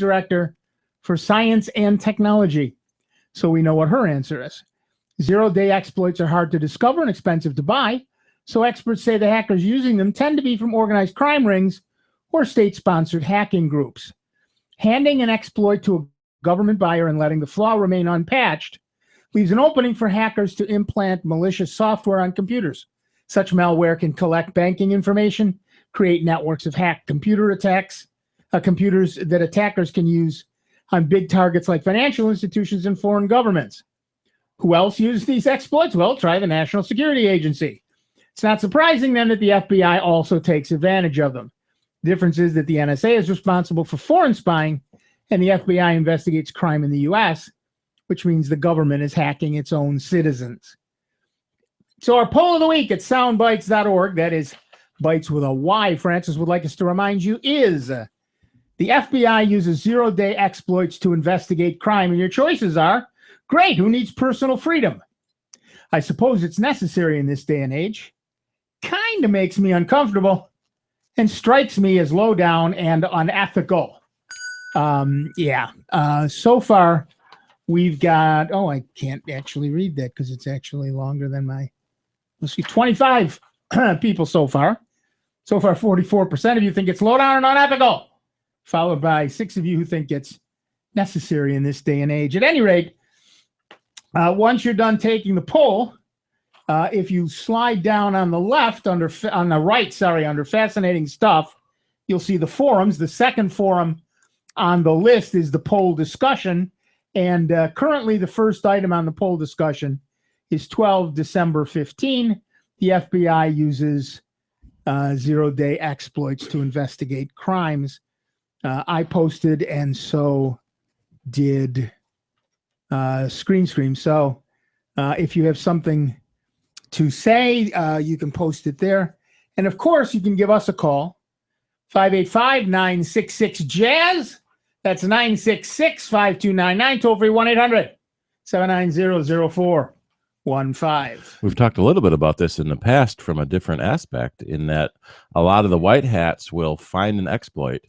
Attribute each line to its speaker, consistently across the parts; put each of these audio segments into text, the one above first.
Speaker 1: director for science and technology. So we know what her answer is. Zero-day exploits are hard to discover and expensive to buy. So experts say the hackers using them tend to be from organized crime rings or state-sponsored hacking groups. Handing an exploit to a government buyer and letting the flaw remain unpatched leaves an opening for hackers to implant malicious software on computers. Such malware can collect banking information, create networks of hacked computers that attackers can use on big targets like financial institutions and foreign governments. Who else uses these exploits? Well, try the National Security Agency. It's not surprising then that the FBI also takes advantage of them. The difference is that the NSA is responsible for foreign spying and the FBI investigates crime in the US, which means the government is hacking its own citizens. So our poll of the week at soundbytes.org, that is Bytes with a Y, Francis would like us to remind you, is the FBI uses zero-day exploits to investigate crime. And your choices are, great, who needs personal freedom? I suppose it's necessary in this day and age. Kind of makes me uncomfortable and strikes me as low down and unethical. So far we've got, I can't actually read that because it's actually longer than let's see, 25 people so far. So far, 44% of you think it's low down and unethical, followed by 6 of you who think it's necessary in this day and age. At any rate, once you're done taking the poll, if you slide down on the left, under fascinating stuff, you'll see the forums. The second forum on the list is the poll discussion. And currently the first item on the poll discussion is 12 December 15. The FBI uses zero-day exploits to investigate crimes. I posted, and so did Scream. So if you have something to say, you can post it there. And of course, you can give us a call, 585-966-JAZZ. That's 966-5299, toll free 1-800-790-0415.
Speaker 2: We've talked a little bit about this in the past from a different aspect, in that a lot of the white hats will find an exploit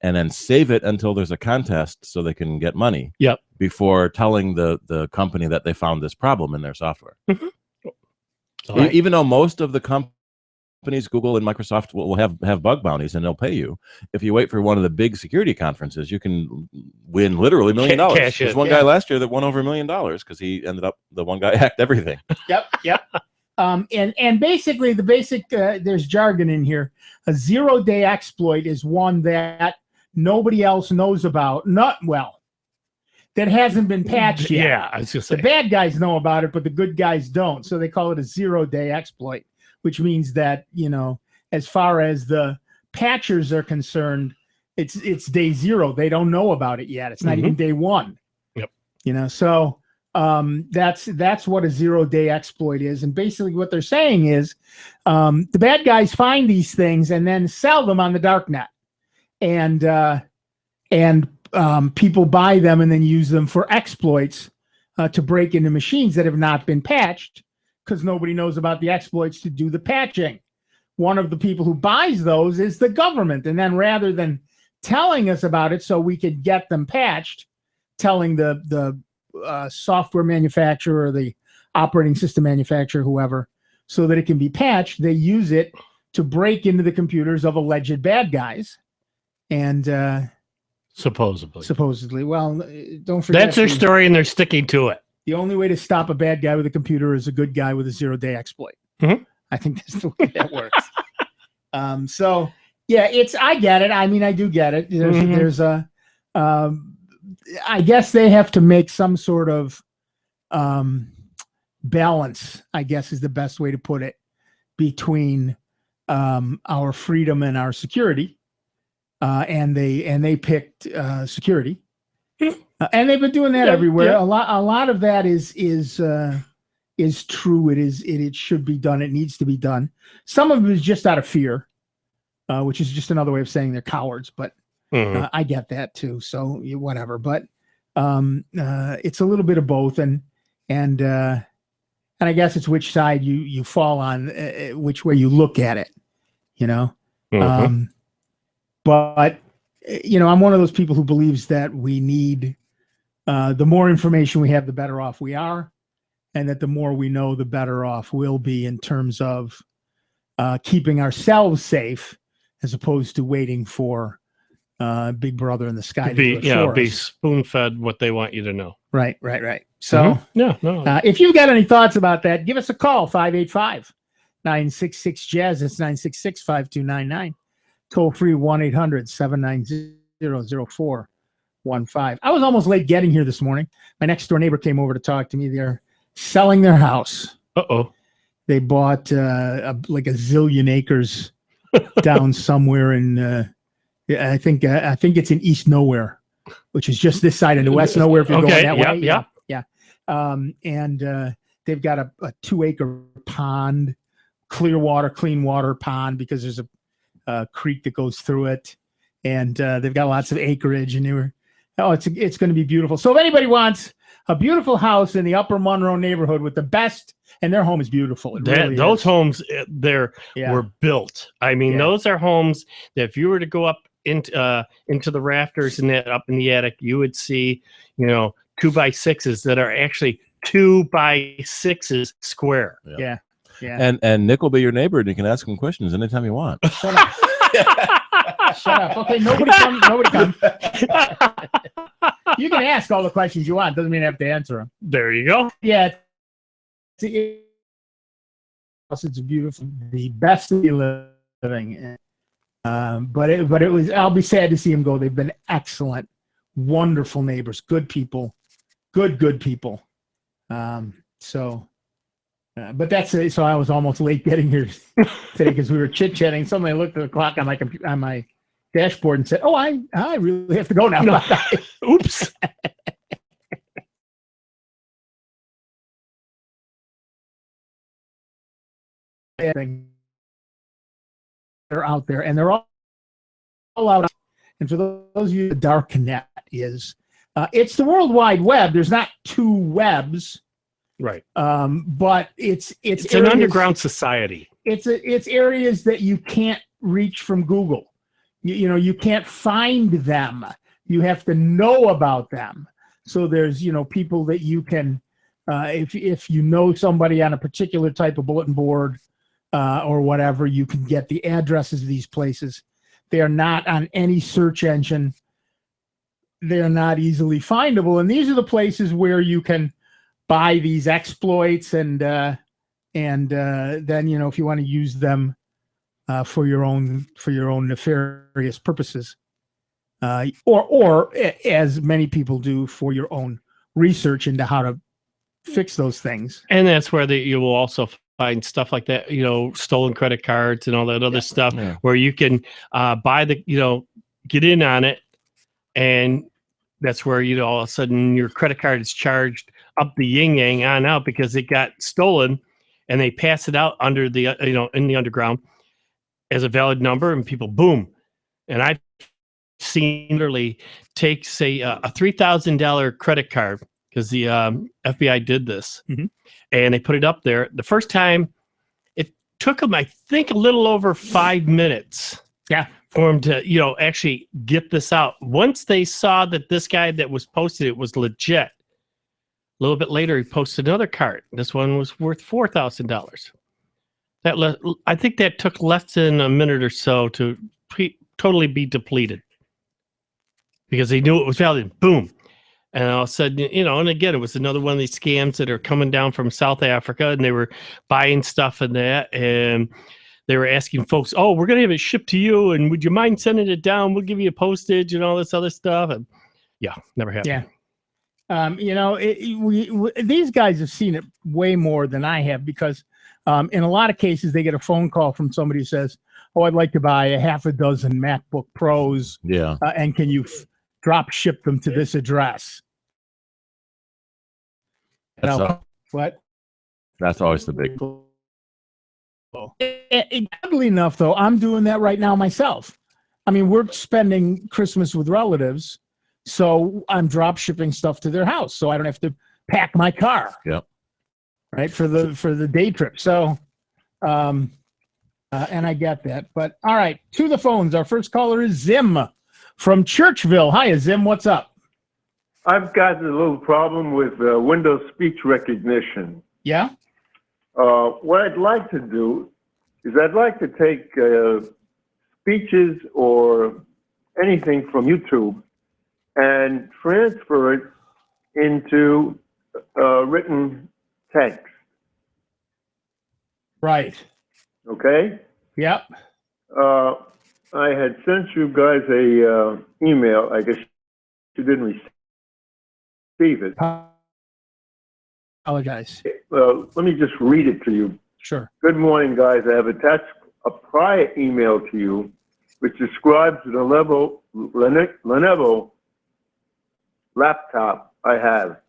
Speaker 2: and then save it until there's a contest so they can get money.
Speaker 3: Yep.
Speaker 2: Before telling the company that they found this problem in their software.
Speaker 3: Mm-hmm.
Speaker 2: Even though most of the companies, Google and Microsoft, will have bug bounties and they'll pay you. If you wait for one of the big security conferences, you can win literally $1 million. There's one guy last year that won over $1 million because he ended up, the one guy hacked everything.
Speaker 1: Yep. And basically there's jargon in here. A zero-day exploit is one that nobody else knows about. That hasn't been patched yet.
Speaker 3: Yeah, I was just saying.
Speaker 1: The bad guys know about it, but the good guys don't. So they call it a zero-day exploit, which means that, as far as the patchers are concerned, it's day zero. They don't know about it yet. It's not even day one.
Speaker 3: Yep.
Speaker 1: So that's what a zero-day exploit is. And basically what they're saying is the bad guys find these things and then sell them on the dark net. And people buy them and then use them for exploits to break into machines that have not been patched because nobody knows about the exploits to do the patching. One of the people who buys those is the government. And then rather than telling us about it so we could get them patched, telling the software manufacturer or the operating system manufacturer, whoever, so that it can be patched, they use it to break into the computers of alleged bad guys. And supposedly. Well, don't forget.
Speaker 3: That's their story, and they're sticking to it.
Speaker 1: The only way to stop a bad guy with a computer is a good guy with a zero-day exploit. I think that's the way that works. So yeah, I get it. I mean, I do get it. There's I guess they have to make some sort of balance, I guess is the best way to put it, between our freedom and our security. And they picked security, and they've been doing that everywhere.
Speaker 3: Yeah.
Speaker 1: A lot of that is true. It should be done. It needs to be done. Some of it is just out of fear, which is just another way of saying they're cowards. But I get that too. So whatever. But it's a little bit of both, and I guess it's which side you fall on, which way you look at it. But I'm one of those people who believes that we need the more information we have, the better off we are, and that the more we know, the better off we'll be in terms of keeping ourselves safe, as opposed to waiting for Big Brother in the sky to do it for
Speaker 3: be
Speaker 1: us.
Speaker 3: spoon-fed what they want you to know.
Speaker 1: Right. So, if you've got any thoughts about that, give us a call, 585-966-JAZZ. That's 966-5299. Toll free 1-800-790-0415. I was almost late getting here this morning. My next door neighbor came over to talk to me. They're selling their house.
Speaker 3: Uh-oh.
Speaker 1: They bought like a zillion acres down somewhere in I think it's in East Nowhere, which is just this side into West Nowhere if you're going that way.
Speaker 3: Yeah.
Speaker 1: And they've got a 2-acre pond, clean water pond, because there's a creek that goes through it, and they've got lots of acreage, and it's going to be beautiful. So if anybody wants a beautiful house in the Upper Monroe neighborhood with the best, and their home is beautiful.
Speaker 3: Those homes were built. I mean, those are homes that if you were to go up into the rafters and that up in the attic, you would see, 2x6s that are actually 2x6s square.
Speaker 1: Yeah.
Speaker 2: And Nick will be your neighbor, and you can ask him questions anytime you want.
Speaker 1: Shut up. Shut up. Okay, nobody come. You can ask all the questions you want. Doesn't mean you have to answer them.
Speaker 3: There you go.
Speaker 1: Yeah. It's beautiful. The best to be living. But it was. I'll be sad to see them go. They've been excellent, wonderful neighbors, good people, good people. But that's it. So I was almost late getting here today because we were chit-chatting. Suddenly I looked at the clock on my dashboard and said, "Oh, I really have to go now."
Speaker 3: No. Oops.
Speaker 1: They're out there, and they're all out. And for those of you, the dark net is it's the World Wide Web. There's not two webs.
Speaker 3: Right.
Speaker 1: But it's
Speaker 3: areas, an underground society.
Speaker 1: It's areas that you can't reach from Google. You can't find them. You have to know about them. So there's people that you can if you know somebody on a particular type of bulletin board or whatever, you can get the addresses of these places. They are not on any search engine. They're not easily findable, and these are the places where you can buy these exploits, and then if you want to use them for your own nefarious purposes, or as many people do, for your own research into how to fix those things.
Speaker 3: And that's where you will also find stuff like that, stolen credit cards and all that other stuff, where you can buy get in on it, and that's where all of a sudden your credit card is charged up the yin yang on out because it got stolen, and they pass it out under the in the underground as a valid number, and people boom. And I've seen literally take say a $3,000 credit card, because the FBI did this, and they put it up there. The first time, it took them, I think, a little over 5 minutes.
Speaker 1: Yeah.
Speaker 3: For them to actually get this out. Once they saw that this guy that was posted it was legit, a little bit later he posted another card. This one was worth $4,000. I think that took less than a minute or so to totally be depleted, because they knew it was valid. Boom. And all of a sudden, and again, it was another one of these scams that are coming down from South Africa, and they were buying stuff in that, and they were asking folks, "Oh, we're going to have it shipped to you, and would you mind sending it down? We'll give you a postage and all this other stuff." And never happened.
Speaker 1: Yeah. These guys have seen it way more than I have, because in a lot of cases, they get a phone call from somebody who says, "Oh, I'd like to buy a half a dozen MacBook Pros.
Speaker 2: Yeah.
Speaker 1: And can you drop ship them to this address?" What?
Speaker 2: That's always the big.
Speaker 1: Oddly enough, though, I'm doing that right now myself. I mean, we're spending Christmas with relatives, so I'm drop shipping stuff to their house, so I don't have to pack my car.
Speaker 2: Yep.
Speaker 1: Right, for the day trip. So, and I get that. But all right, to the phones. Our first caller is Zim. from Churchville. Hi, Zim. What's up?
Speaker 4: I've got a little problem with Windows speech recognition.
Speaker 1: Yeah?
Speaker 4: What I'd like to do is I'd like to take speeches or anything from YouTube and transfer it into written text.
Speaker 1: Right.
Speaker 4: Okay?
Speaker 1: Yep.
Speaker 4: I had sent you guys a email. I guess you didn't receive it.
Speaker 1: Apologize.
Speaker 4: Let me just read it to you.
Speaker 1: Sure.
Speaker 4: Good morning, guys. I have attached a prior email to you which describes the Lenovo laptop I have.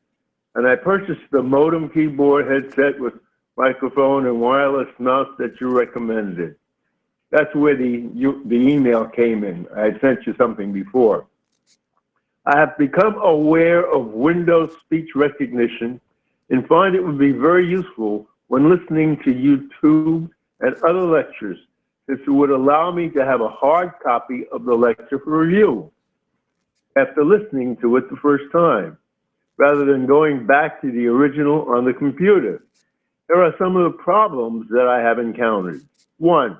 Speaker 4: And I purchased the modem keyboard headset with microphone and wireless mouse that you recommended. That's where the email came in. I had sent you something before. I have become aware of Windows speech recognition and find it would be very useful when listening to YouTube and other lectures, since it would allow me to have a hard copy of the lecture for review after listening to it the first time, rather than going back to the original on the computer. Here are some of the problems that I have encountered. 1,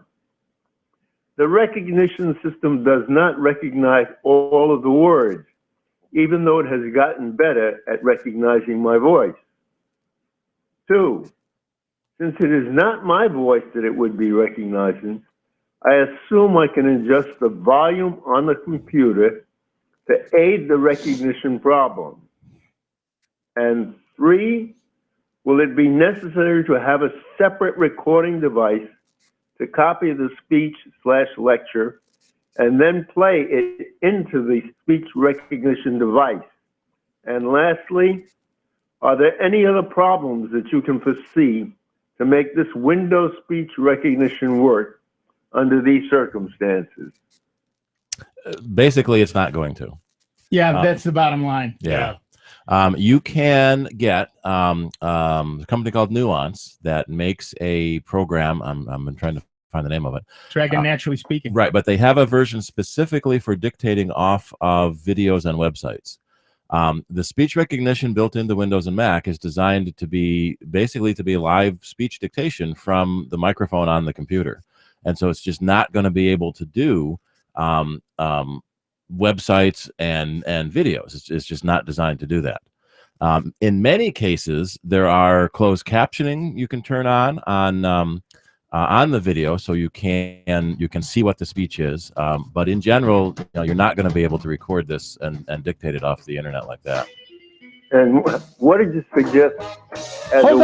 Speaker 4: the recognition system does not recognize all of the words, even though it has gotten better at recognizing my voice. 2, since it is not my voice that it would be recognizing, I assume I can adjust the volume on the computer to aid the recognition problem. And 3, will it be necessary to have a separate recording device to copy the speech/lecture and then play it into the speech recognition device? And lastly, are there any other problems that you can foresee to make this Windows speech recognition work under these circumstances?
Speaker 2: Basically, it's not going to.
Speaker 1: Yeah, that's the bottom line.
Speaker 2: Yeah. You can get a company called Nuance that makes a program. I'm trying to find the name of it.
Speaker 1: Dragon Naturally Speaking.
Speaker 2: Right, but they have a version specifically for dictating off of videos on websites. The speech recognition built into Windows and Mac is designed to be basically to be live speech dictation from the microphone on the computer. And so it's just not going to be able to do websites and videos. It's just not designed to do that. In many cases, there are closed captioning you can turn on the video, so you can see what the speech is. But in general, you're not going to be able to record this and dictate it off the internet like that.
Speaker 4: And what did you suggest?
Speaker 1: Hold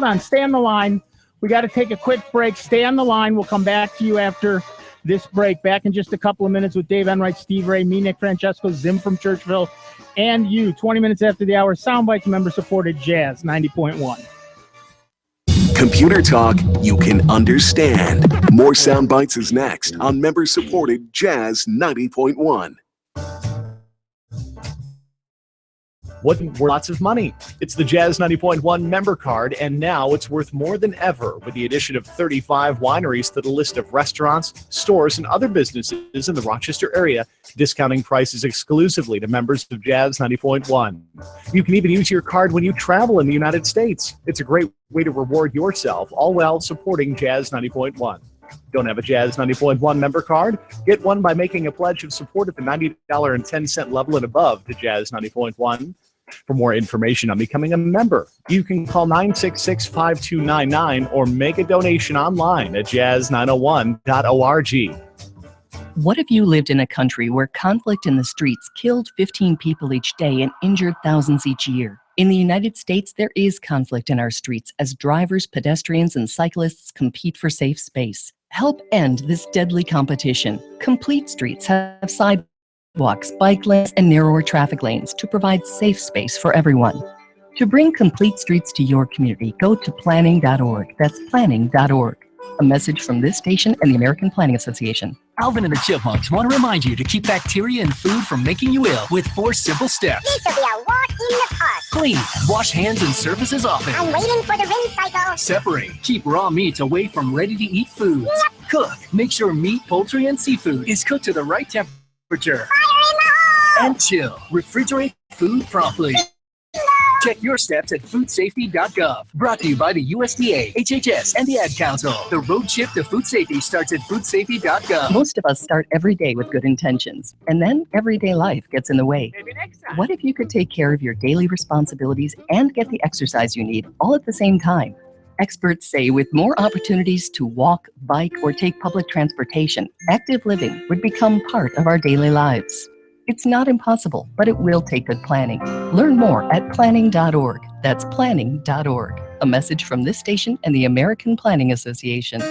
Speaker 1: on. Stay on the line. We got to take a quick break. Stay on the line. We'll come back to you after this break. Back in just a couple of minutes with Dave Enright, Steve Ray, me, Nick Francesco, Zim from Churchville, and you. 20 minutes after the hour, Soundbites member-supported Jazz 90.1.
Speaker 5: Computer talk you can understand. More Soundbites is next on member-supported Jazz 90.1.
Speaker 6: Wasn't worth lots of money. It's the Jazz 90.1 member card, and now it's worth more than ever with the addition of 35 wineries to the list of restaurants, stores, and other businesses in the Rochester area, discounting prices exclusively to members of Jazz 90.1. You can even use your card when you travel in the United States. It's a great way to reward yourself, all while supporting Jazz 90.1. Don't have a Jazz 90.1 member card? Get one by making a pledge of support at the $90.10 level and above to Jazz 90.1. For more information on becoming a member, you can call 966-5299 or make a donation online at jazz901.org.
Speaker 7: What if you lived in a country where conflict in the streets killed 15 people each day and injured thousands each year? In the United States, there is conflict in our streets as drivers, pedestrians, and cyclists compete for safe space. Help end this deadly competition. Complete Streets have sidewalks, bike lanes, and narrower traffic lanes to provide safe space for everyone. To bring Complete Streets to your community, go to planning.org. That's planning.org. A message from this station and the American Planning Association.
Speaker 8: Alvin and the Chipmunks want to remind you to keep bacteria in food from making you ill with 4 simple steps.
Speaker 9: This will be a walk in the park.
Speaker 8: Clean. Wash hands and surfaces often.
Speaker 9: I'm waiting for the rinse cycle.
Speaker 8: Separate. Keep raw meats away from ready-to-eat foods.
Speaker 9: Yep.
Speaker 8: Cook. Make sure meat, poultry, and seafood is cooked to the right temperature temperature. And chill. Refrigerate food promptly. Check your steps at foodsafety.gov. Brought to you by the USDA, HHS, and the Ad Council. The road trip to food safety starts at foodsafety.gov.
Speaker 7: Most of us start every day with good intentions, and then everyday life gets in the way.
Speaker 8: Maybe next time.
Speaker 7: What if you could take care of your daily responsibilities and get the exercise you need all at the same time? Experts say with more opportunities to walk, bike, or take public transportation, active living would become part of our daily lives. It's not impossible, but it will take good planning. Learn more at planning.org. That's planning.org. A message from this station and the American Planning Association.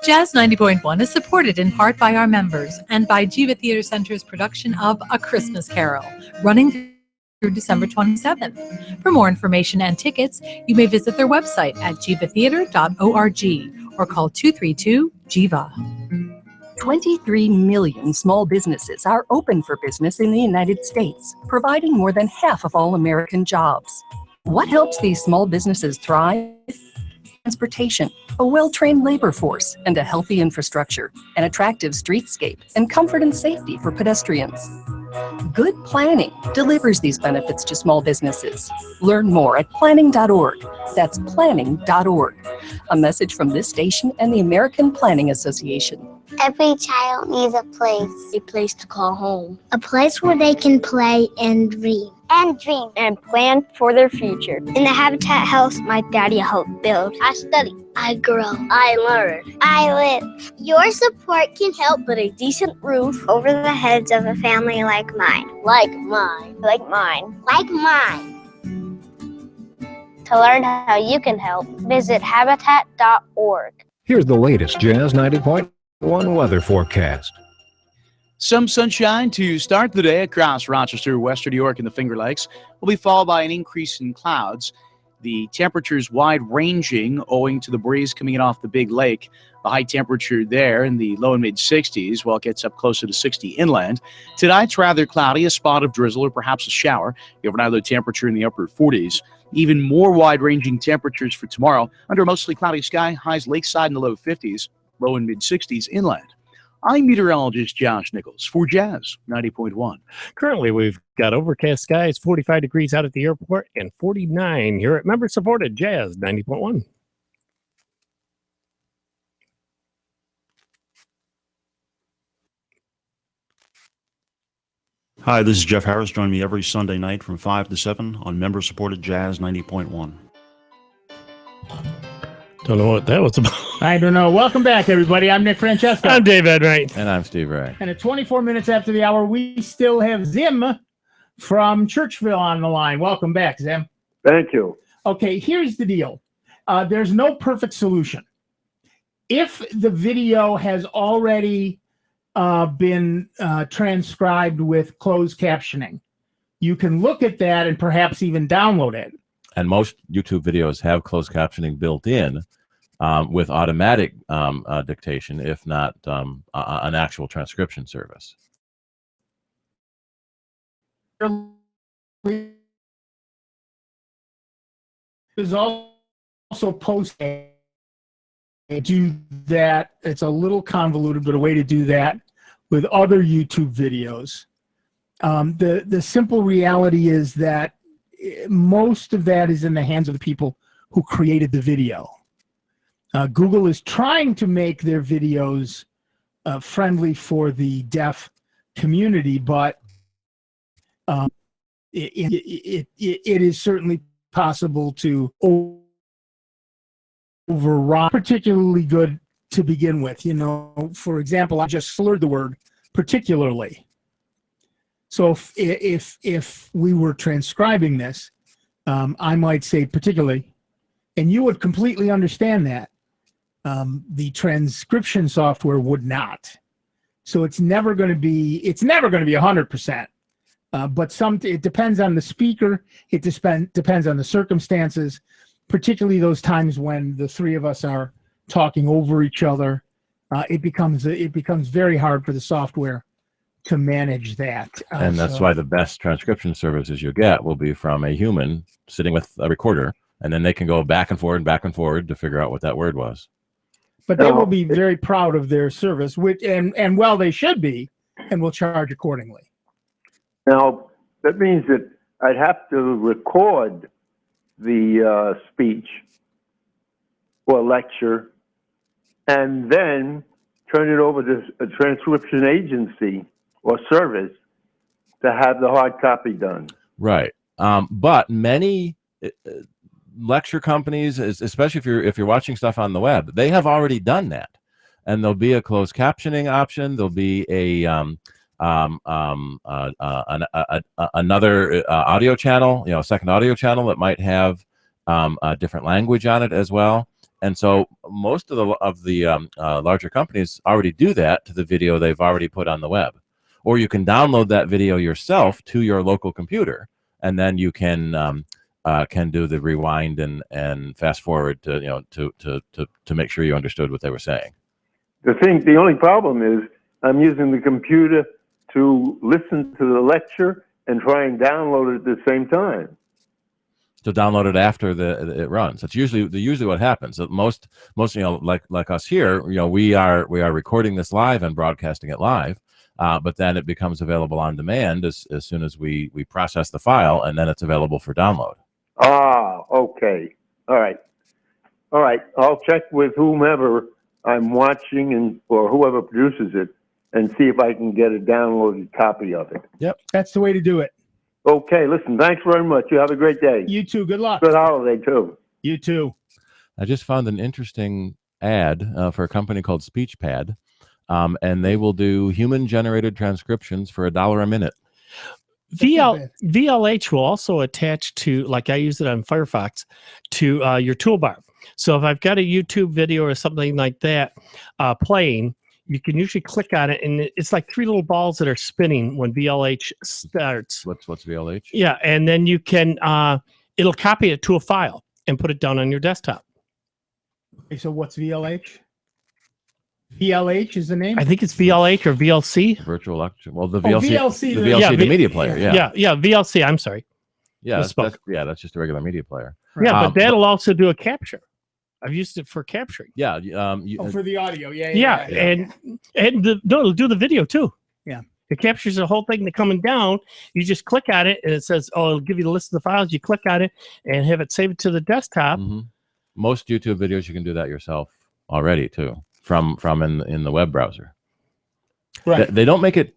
Speaker 10: Jazz 90.1 is supported in part by our members and by Jiva Theater Center's production of A Christmas Carol, running through December 27th. For more information and tickets, you may visit their website at jivatheater.org or call 232-JIVA.
Speaker 7: 23 million small businesses are open for business in the United States, providing more than half of all American jobs. What helps these small businesses thrive? Transportation, a well-trained labor force, and a healthy infrastructure, an attractive streetscape, and comfort and safety for pedestrians. Good planning delivers these benefits to small businesses. Learn more at planning.org. That's planning.org. A message from this station and the American Planning Association.
Speaker 9: Every child needs a place to call home. A place where they can play and dream. And dream. And plan for their future. In the Habitat house, my daddy helped build. I study. I grow. I learn. I live. Your support can help put a decent roof over the heads of a family like mine. Like mine. Like mine. Like mine. To learn how you can help, visit habitat.org.
Speaker 11: Here's the latest Jazz 90.1 weather forecast.
Speaker 12: Some sunshine to start the day across Rochester, Western New York, and the Finger Lakes will be followed by an increase in clouds. The temperatures wide-ranging owing to the breeze coming in off the big lake. The high temperature there in the low and mid-60s, while it gets up closer to 60 inland. Tonight's rather cloudy, a spot of drizzle or perhaps a shower. The overnight low temperature in the upper 40s. Even more wide-ranging temperatures for tomorrow. Under a mostly cloudy sky, highs lakeside in the low 50s, low and mid-60s inland. I'm meteorologist Josh Nichols for Jazz 90.1.
Speaker 3: Currently, we've got overcast skies, 45 degrees out at the airport, and 49 here at member-supported Jazz 90.1.
Speaker 13: Hi, this is Jeff Harris. Join me every Sunday night from 5 to 7 on member-supported Jazz 90.1.
Speaker 3: Don't know what that was about.
Speaker 1: I don't know. Welcome back, everybody. I'm Nick Francesco.
Speaker 3: I'm Dave Edwright.
Speaker 2: And I'm Steve Ray.
Speaker 1: And at 24 minutes after the hour, we still have Zim from Churchville on the line. Welcome back, Zim.
Speaker 4: Thank you.
Speaker 1: Okay, here's the deal. There's no perfect solution. If the video has already been transcribed with closed captioning, you can look at that and perhaps even download it.
Speaker 2: And most YouTube videos have closed captioning built in with automatic dictation, if not an actual transcription service.
Speaker 1: There's also posting do that. It's a little convoluted, but a way to do that with other YouTube videos. The simple reality is that most of that is in the hands of the people who created the video. Google is trying to make their videos friendly for the deaf community, but it is certainly possible to override. Particularly good to begin with. You know, for example, I just slurred the word particularly. So if we were transcribing this, I might say particularly, and you would completely understand that. The transcription software would not. So it's never going to be 100%. But it depends on the speaker. It depends on the circumstances, particularly those times when the three of us are talking over each other. It becomes very hard for the software to manage that.
Speaker 2: And that's why the best transcription services you get will be from a human sitting with a recorder, and then they can go back and forward to figure out what that word was.
Speaker 1: But they will be very proud of their service, which and well they should be, and we'll charge accordingly.
Speaker 4: Now, that means that I'd have to record the speech or lecture and then turn it over to a transcription agency or service to have the hard copy done.
Speaker 2: Right. But many lecture companies, especially if you're watching stuff on the web, they have already done that, and there'll be a closed captioning option. There'll be another audio channel, second audio channel that might have a different language on it as well. And so most of the larger companies already do that to the video they've already put on the web. Or you can download that video yourself to your local computer, and then you can do the rewind and fast forward to make sure you understood what they were saying.
Speaker 4: The only problem is I'm using the computer to listen to the lecture and try and download it at the same time.
Speaker 2: To download it after it runs. That's usually what happens. Most like us here, we are recording this live and broadcasting it live, but then it becomes available on demand as soon as we process the file, and then it's available for download.
Speaker 4: Ah, okay. All right. I'll check with whomever I'm watching or whoever produces it and see if I can get a downloaded copy of it.
Speaker 1: Yep, that's the way to do it.
Speaker 4: Okay, listen, thanks very much. You have a great day.
Speaker 1: You too. Good luck.
Speaker 4: Good holiday, too.
Speaker 1: You too.
Speaker 2: I just found an interesting ad for a company called SpeechPad, and they will do human-generated transcriptions for $1 a minute.
Speaker 3: VLH will also attach to, like I use it on Firefox, to your toolbar. So if I've got a YouTube video or something like that playing, you can usually click on it, and it's like 3 little balls that are spinning when VLH starts.
Speaker 2: What's VLH?
Speaker 3: Yeah, and then you can it'll copy it to a file and put it down on your desktop.
Speaker 1: Okay, so what's VLH? VLH is the name?
Speaker 3: I think it's VLH or VLC.
Speaker 2: Virtual lecture. Well, the VLC,
Speaker 1: VLC,
Speaker 2: the VLC, the media player. Yeah,
Speaker 3: VLC. I'm sorry.
Speaker 2: Yeah, that's just a regular media plair.
Speaker 3: Yeah, but that'll also do a capture. I've used it for capturing.
Speaker 2: Yeah.
Speaker 1: For the audio.
Speaker 3: And it'll do the video too.
Speaker 1: Yeah.
Speaker 3: It captures the whole thing coming down. You just click on it and it says, it'll give you the list of the files. You click on it and have it save it to the desktop.
Speaker 2: Mm-hmm. Most YouTube videos, you can do that yourself already too, from in the web browser.
Speaker 1: Right.
Speaker 2: They don't make it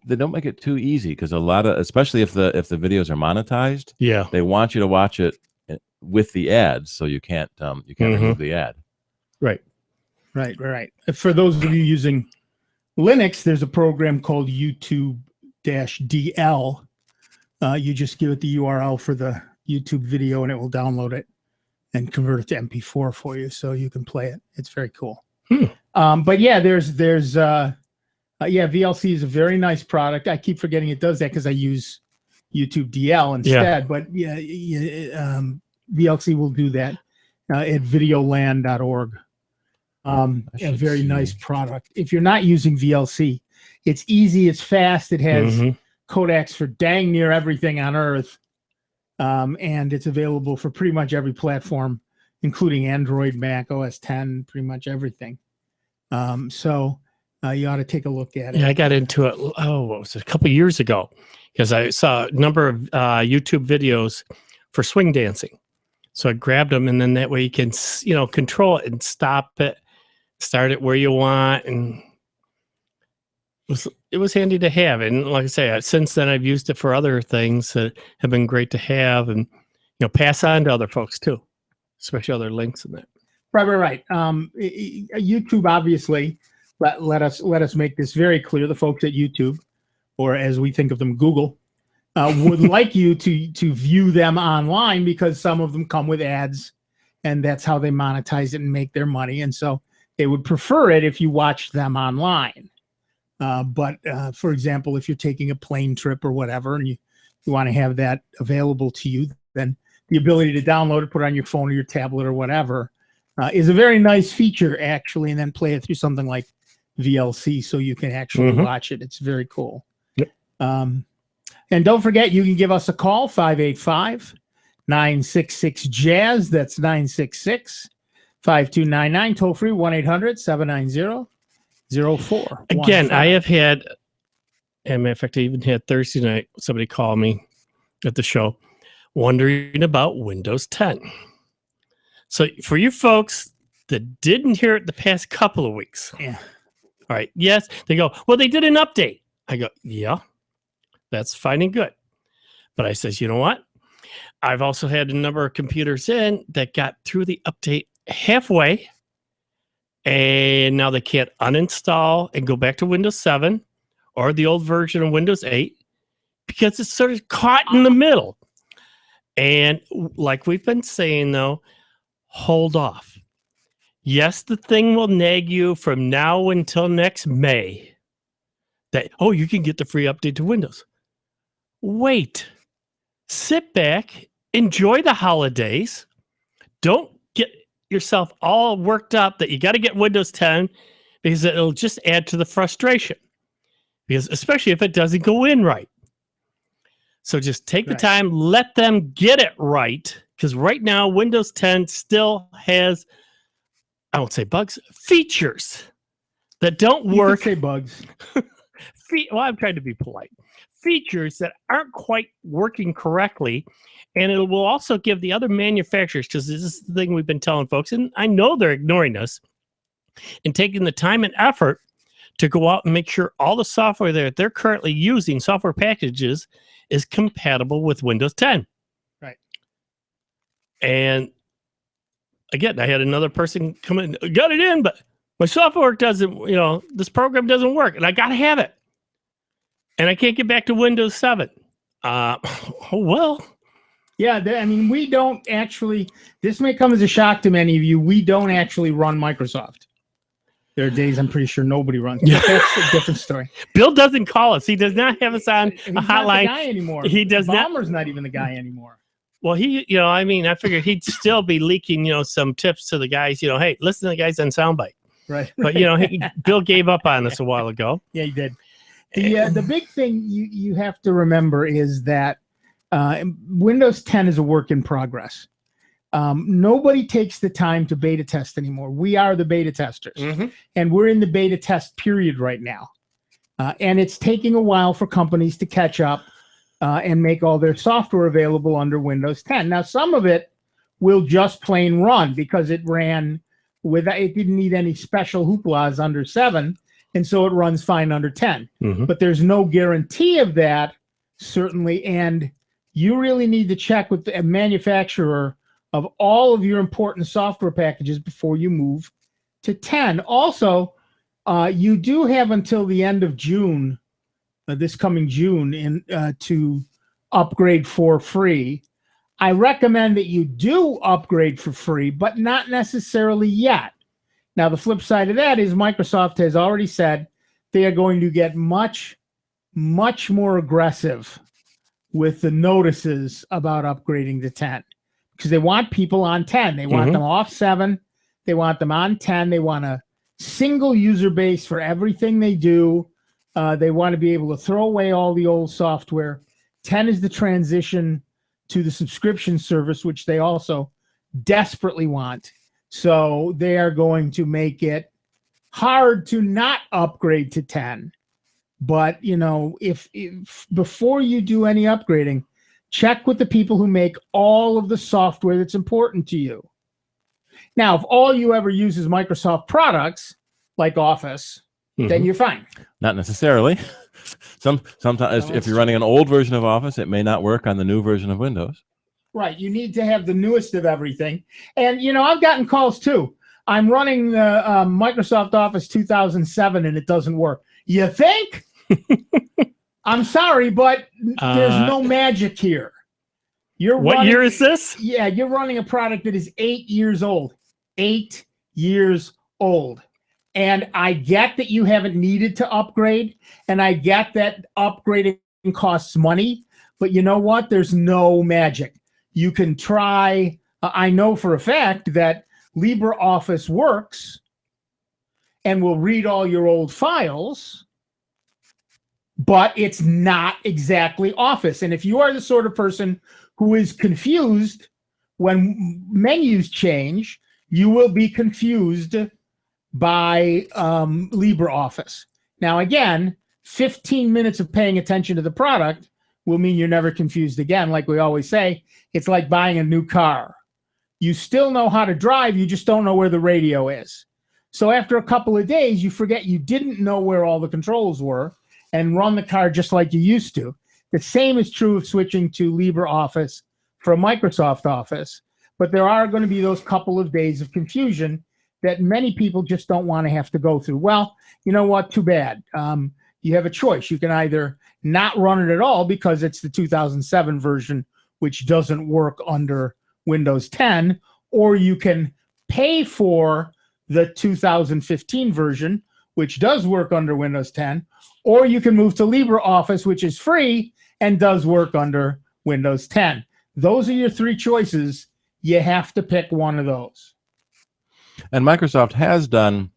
Speaker 2: too easy, because a lot of, especially if the videos are monetized, they want you to watch it with the ads, so you can't remove the ad.
Speaker 1: Right. For those of you using Linux, there's a program called YouTube-DL. You just give it the URL for the YouTube video, and it will download it and convert it to MP4 for you, so you can play it. It's very cool. But yeah, there's VLC is a very nice product. I keep forgetting it does that because I use YouTube DL instead. But VLC will do that at videoland.org. A very nice product. If you're not using VLC, it's easy, it's fast, it has codecs for dang near everything on Earth, and it's available for pretty much every platform, including Android, Mac, OS 10, pretty much everything. So you ought to take a look at it.
Speaker 3: Yeah, I got into it, what was it, a couple of years ago, because I saw a number of YouTube videos for swing dancing. So I grabbed them, and then that way you can, control it and stop it, start it where you want, and it was handy to have. And like I say, since then I've used it for other things that have been great to have, and pass on to other folks too, especially other links in that.
Speaker 1: Right. YouTube, obviously, let us make this very clear. The folks at YouTube, or as we think of them, Google, would like you to view them online, because some of them come with ads, and that's how they monetize it and make their money. And so they would prefer it if you watch them online. But for example, if you're taking a plane trip or whatever, and you want to have that available to you, then the ability to download it, put it on your phone or your tablet or whatever, is a very nice feature, actually, and then play it through something like VLC so you can actually watch it. It's very cool.
Speaker 3: Yep.
Speaker 1: And don't forget, you can give us a call, 585-966-JAZZ. That's 966-5299. Toll free, 1-800-790-0415.
Speaker 3: Again, I have had And matter of fact, I even had Thursday night, somebody call me at the show wondering about Windows 10. So for you folks that didn't hear it the past couple of weeks.
Speaker 1: Yeah.
Speaker 3: All right. Yes. They go, well, they did an update. I go, yeah, that's fine and good. But I says, you know what? I've also had a number of computers in that got through the update halfway, and now they can't uninstall and go back to Windows 7 or the old version of Windows 8 because it's sort of caught in the middle. And like we've been saying, though, hold off. Yes, the thing will nag you from now until next May that, oh, you can get the free update to Windows. Wait. Sit back, enjoy the holidays. Don't get yourself all worked up that you got to get Windows 10 because it'll just add to the frustration. Because especially if it doesn't go in right. So just take the time, let them get it right. Because right now, Windows 10 still has, I won't say bugs, features that don't work.
Speaker 1: You can say bugs.
Speaker 3: Well, I'm trying to be polite. Features that aren't quite working correctly. And it will also give the other manufacturers, because this is the thing we've been telling folks, and I know they're ignoring us, and taking the time and effort to go out and make sure all the software that they're currently using, software packages, is compatible with Windows 10.
Speaker 1: Right.
Speaker 3: And again, I had another person come in, got it in, but my software doesn't, this program doesn't work, and I got to have it. And I can't get back to Windows 7. Well.
Speaker 1: Yeah, I mean, we don't actually, this may come as a shock to many of you, we don't actually run Microsoft. There are days I'm pretty sure nobody runs. But that's a different story.
Speaker 3: Bill doesn't call us. He does not have us on
Speaker 1: He's
Speaker 3: a
Speaker 1: not
Speaker 3: hotline.
Speaker 1: the guy anymore.
Speaker 3: He does
Speaker 1: Ballmer's not even the guy anymore.
Speaker 3: Well, I figured he'd still be leaking, some tips to the guys, hey, listen to the guys on Soundbite.
Speaker 1: Right.
Speaker 3: But, Bill gave up on us a while ago.
Speaker 1: Yeah, he did. The big thing you have to remember is that Windows 10 is a work in progress. Nobody takes the time to beta test anymore. We are the beta testers, and we're in the beta test period right now. And it's taking a while for companies to catch up and make all their software available under Windows 10. Now, some of it will just plain run because it ran it didn't need any special hooplas under 7. And so it runs fine under 10. But there's no guarantee of that, certainly. And you really need to check with the manufacturer of all of your important software packages before you move to 10. Also, you do have until the end of June, this coming June, to upgrade for free. I recommend that you do upgrade for free, but not necessarily yet. Now, the flip side of that is Microsoft has already said they are going to get much, much more aggressive with the notices about upgrading to 10 because they want people on 10. They want them off 7. They want them on 10. They want a single user base for everything they do. They want to be able to throw away all the old software. 10 is the transition to the subscription service, which they also desperately want. So they are going to make it hard to not upgrade to 10. But, if before you do any upgrading, check with the people who make all of the software that's important to you. Now, if all you ever use is Microsoft products like Office, then you're fine.
Speaker 2: Not necessarily. Sometimes if you're running an old version of Office, it may not work on the new version of Windows.
Speaker 1: Right. You need to have the newest of everything. And, I've gotten calls too. I'm running the Microsoft Office 2007 and it doesn't work. You think? I'm sorry, but there's no magic here.
Speaker 3: What year is this?
Speaker 1: Yeah, you're running a product that is 8 years old. 8 years old. And I get that you haven't needed to upgrade, and I get that upgrading costs money, but you know what? There's no magic. You can try. I know for a fact that LibreOffice works and will read all your old files, but it's not exactly Office. And if you are the sort of person who is confused when menus change, you will be confused by LibreOffice. Now, again, 15 minutes of paying attention to the product will mean you're never confused again. Like we always say, it's like buying a new car. You still know how to drive, you just don't know where the radio is. So after a couple of days, you forget you didn't know where all the controls were and run the car just like you used to. The same is true of switching to LibreOffice from Microsoft Office. But there are going to be those couple of days of confusion that many people just don't want to have to go through. Well, you know what? Too bad. You have a choice. You can either not run it at all because it's the 2007 version, which doesn't work under Windows 10, or you can pay for the 2015 version, which does work under Windows 10, or you can move to LibreOffice, which is free and does work under Windows 10. Those are your three choices. You have to pick one of those.
Speaker 2: And Microsoft has done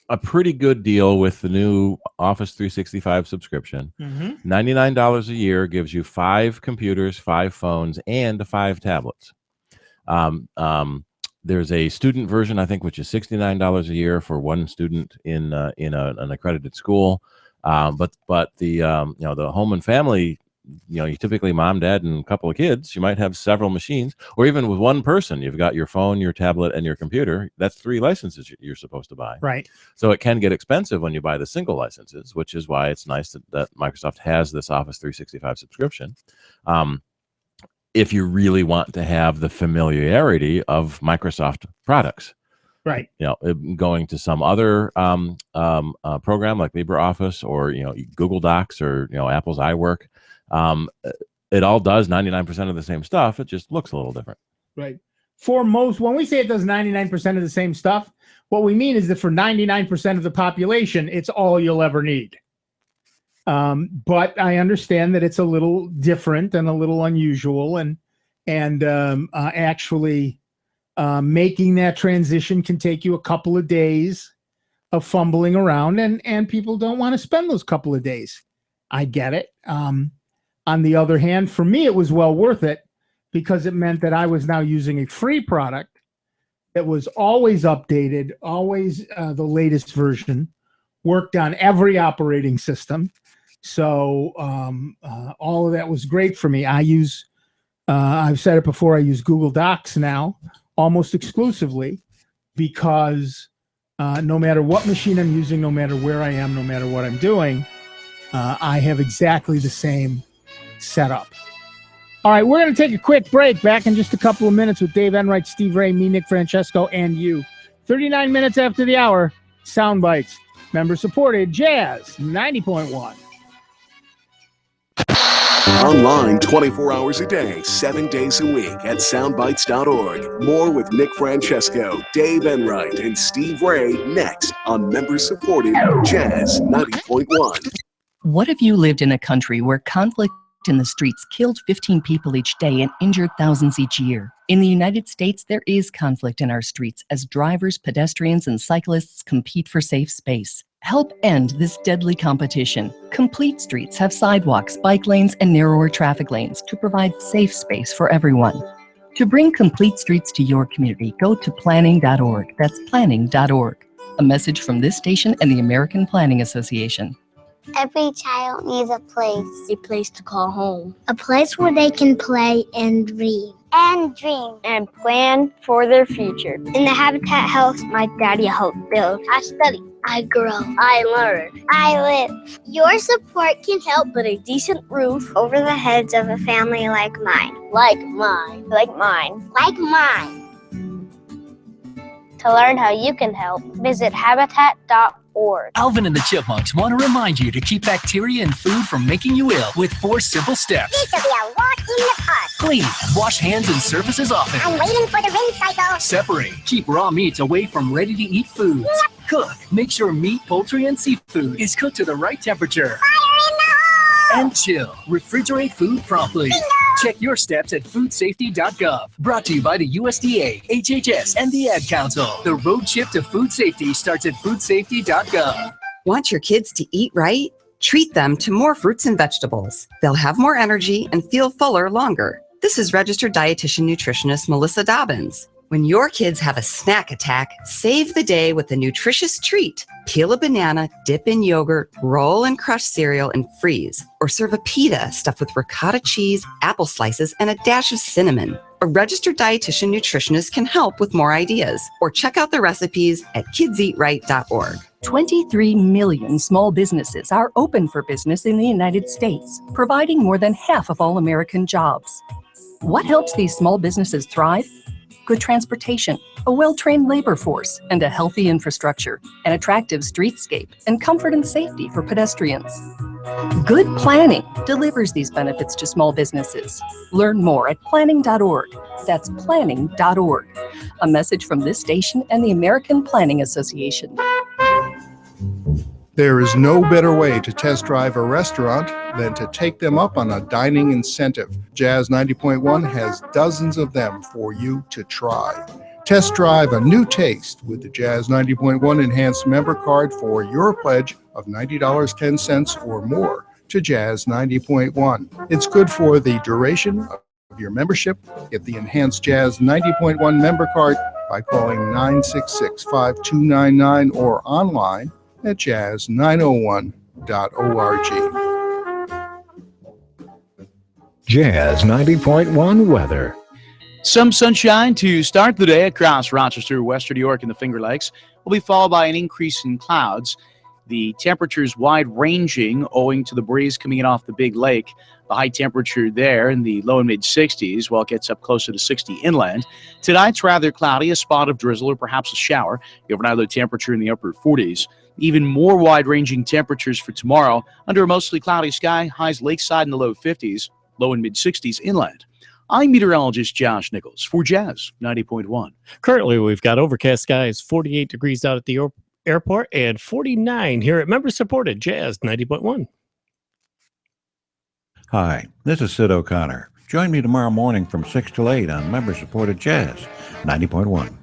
Speaker 2: a pretty good deal with the new Office 365 subscription. $99 a year gives you 5 computers, 5 phones, and 5 tablets. There's a student version, I think, which is $69 a year for one student in an accredited school. But the the home and family, you typically mom, dad, and a couple of kids. You might have several machines, or even with one person, you've got your phone, your tablet, and your computer. That's 3 licenses you're supposed to buy.
Speaker 1: Right.
Speaker 2: So it can get expensive when you buy the single licenses, which is why it's nice that Microsoft has this Office 365 subscription. If you really want to have the familiarity of Microsoft products.
Speaker 1: Right.
Speaker 2: Going to some other program like LibreOffice or Google Docs or Apple's iWork, it all does 99% of the same stuff. It just looks a little different.
Speaker 1: Right. For most, when we say it does 99% of the same stuff, what we mean is that for 99% of the population, it's all you'll ever need. But I understand that it's a little different and a little unusual, and actually making that transition can take you a couple of days of fumbling around, and people don't want to spend those couple of days. I get it. On the other hand, for me, it was well worth it because it meant that I was now using a free product that was always updated, always the latest version, worked on every operating system. So all of that was great for me. I've said it before, I use Google Docs now almost exclusively because no matter what machine I'm using, no matter where I am, no matter what I'm doing, I have exactly the same setup. All right, we're going to take a quick break. Back in just a couple of minutes with Dave Enright, Steve Ray, me, Nick Francesco, and you. 39 minutes after the hour, Sound Bytes. Member supported, Jazz 90.1.
Speaker 5: Online 24 hours a day, 7 days a week at soundbytes.org. More with Nick Francesco, Dave Enright, and Steve Ray next on member-supported Jazz 90.1.
Speaker 7: What if you lived in a country where conflict in the streets killed 15 people each day and injured thousands each year? In the United States, there is conflict in our streets as drivers, pedestrians, and cyclists compete for safe space. Help end this deadly competition. Complete Streets have sidewalks, bike lanes, and narrower traffic lanes to provide safe space for everyone. To bring Complete Streets to your community, go to planning.org. That's planning.org. A message from this station and the American Planning Association.
Speaker 9: Every child needs a place to call home. A place where they can play and dream. And dream. And plan for their future. In the Habitat house my daddy helped build. I study. I grow. I learn. I live. Your support can help put a decent roof over the heads of a family like mine. Like mine. Like mine. Like mine. To learn how you can help, visit habitat.org.
Speaker 8: Alvin and the Chipmunks want to remind you to keep bacteria in food from making you ill with 4 simple steps.
Speaker 9: This will be a walk in the park.
Speaker 8: Clean, wash hands and surfaces often.
Speaker 9: I'm waiting for the rinse cycle.
Speaker 8: Separate, keep raw meats away from ready-to-eat foods.
Speaker 9: Yep.
Speaker 8: Cook, make sure meat, poultry, and seafood is cooked to the right temperature.
Speaker 9: Fire in the hole!
Speaker 8: And chill, refrigerate food promptly.
Speaker 9: Bingo!
Speaker 8: Check your steps at foodsafety.gov. Brought to you by the USDA, HHS, and the Ad Council. The road trip to food safety starts at foodsafety.gov.
Speaker 14: Want your kids to eat right? Treat them to more fruits and vegetables. They'll have more energy and feel fuller longer. This is registered dietitian nutritionist Melissa Dobbins. When your kids have a snack attack, save the day with a nutritious treat. Peel a banana, dip in yogurt, roll in crushed cereal, and freeze. Or serve a pita stuffed with ricotta cheese, apple slices, and a dash of cinnamon. A registered dietitian nutritionist can help with more ideas. Or check out the recipes at kidseatright.org.
Speaker 7: 23 million small businesses are open for business in the United States, providing more than half of all American jobs. What helps these small businesses thrive? Good transportation, a well-trained labor force, and a healthy infrastructure, an attractive streetscape, and comfort and safety for pedestrians. Good planning delivers these benefits to small businesses. Learn more at planning.org. That's planning.org. A message from this station and the American Planning Association.
Speaker 15: There is no better way to test drive a restaurant than to take them up on a dining incentive. Jazz 90.1 has dozens of them for you to try. Test drive a new taste with the Jazz 90.1 Enhanced Member Card for your pledge of $90.10 or more to Jazz 90.1. It's good for the duration of your membership. Get the Enhanced Jazz 90.1 Member Card by calling 966-5299 or online at jazz901.org.
Speaker 11: Jazz 90.1 weather.
Speaker 12: Some sunshine to start the day across Rochester, Western New York, and the Finger Lakes will be followed by an increase in clouds. The temperatures wide ranging owing to the breeze coming in off the big lake. The high temperature there in the low and mid 60s, while it gets up closer to 60 inland. Tonight's rather cloudy, a spot of drizzle or perhaps a shower. The overnight low temperature in the upper 40s. Even more wide-ranging temperatures for tomorrow under a mostly cloudy sky, highs lakeside in the low 50s, low and mid 60s inland. I'm meteorologist Josh Nichols for Jazz 90.1.
Speaker 3: Currently, we've got overcast skies, 48 degrees out at the airport and 49 here at member-supported Jazz 90.1.
Speaker 16: Hi, this is Sid O'Connor. Join me tomorrow morning from 6 till 8 on member-supported Jazz 90.1.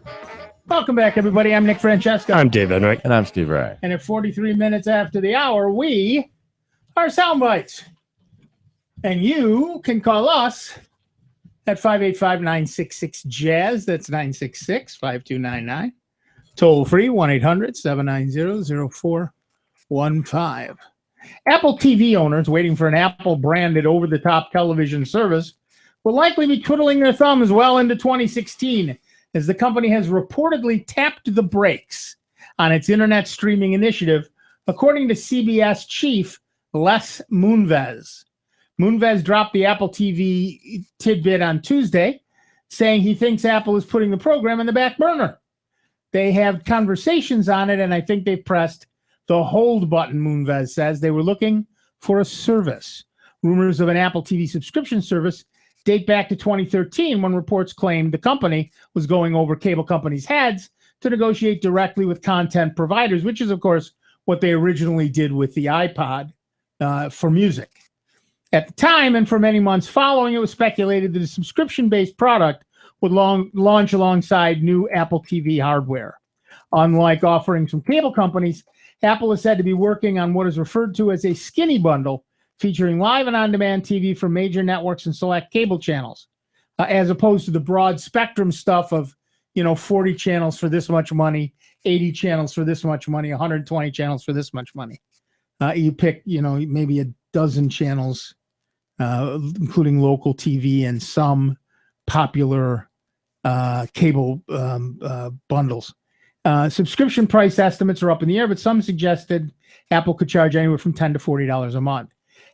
Speaker 1: Welcome back, everybody. I'm Nick Francesco.
Speaker 3: I'm Dave Enright.
Speaker 2: And I'm Steve Ray.
Speaker 1: And at 43 minutes after the hour, we are Soundbites. And you can call us at 585-966-JAZZ. That's 966-5299. Toll free, 1-800-790-0415. Apple TV owners waiting for an Apple-branded over-the-top television service will likely be twiddling their thumbs well into 2016, as the company has reportedly tapped the brakes on its internet streaming initiative, according to CBS chief Les Moonves. Moonves dropped the Apple TV tidbit on Tuesday, saying he thinks Apple is putting the program in the back burner. They have conversations on it, and I think they've pressed the hold button, Moonves says. They were looking for a service. Rumors of an Apple TV subscription service date back to 2013, when reports claimed the company was going over cable companies' heads to negotiate directly with content providers, which is, of course, what they originally did with the iPod for music. At the time, and for many months following, it was speculated that a subscription-based product would launch alongside new Apple TV hardware. Unlike offerings from cable companies, Apple is said to be working on what is referred to as a skinny bundle, featuring live and on-demand TV from major networks and select cable channels, as opposed to the broad spectrum stuff of, 40 channels for this much money, 80 channels for this much money, 120 channels for this much money. You pick, maybe a dozen channels, including local TV and some popular cable bundles. Subscription price estimates are up in the air, but some suggested Apple could charge anywhere from $10 to $40 a month.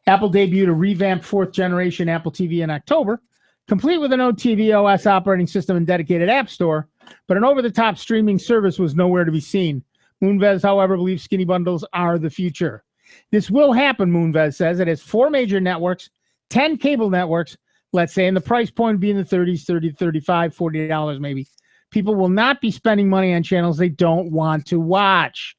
Speaker 1: Apple debuted a revamped fourth-generation Apple TV in October, complete with an OTV OS operating system and dedicated app store, but an over-the-top streaming service was nowhere to be seen. Moonves, however, believes skinny bundles are the future. This will happen, Moonves says. It has 4 major networks, 10 cable networks, let's say, and the price point would be in the 30s, $30, $35, $40 maybe. People will not be spending money on channels they don't want to watch.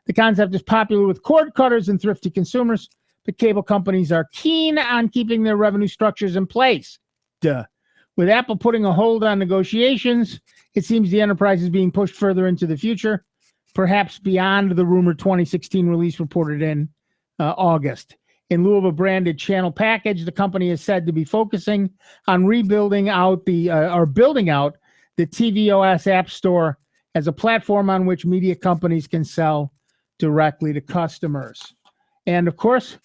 Speaker 1: The concept is popular with cord cutters and thrifty consumers, but cable companies are keen on keeping their revenue structures in place. With Apple putting a hold on negotiations, it seems the enterprise is being pushed further into the future, perhaps beyond the rumored 2016 release reported in August. In lieu of a branded channel package, the company is said to be focusing on building out the tvOS App Store as a platform on which media companies can sell directly to customers. And of course,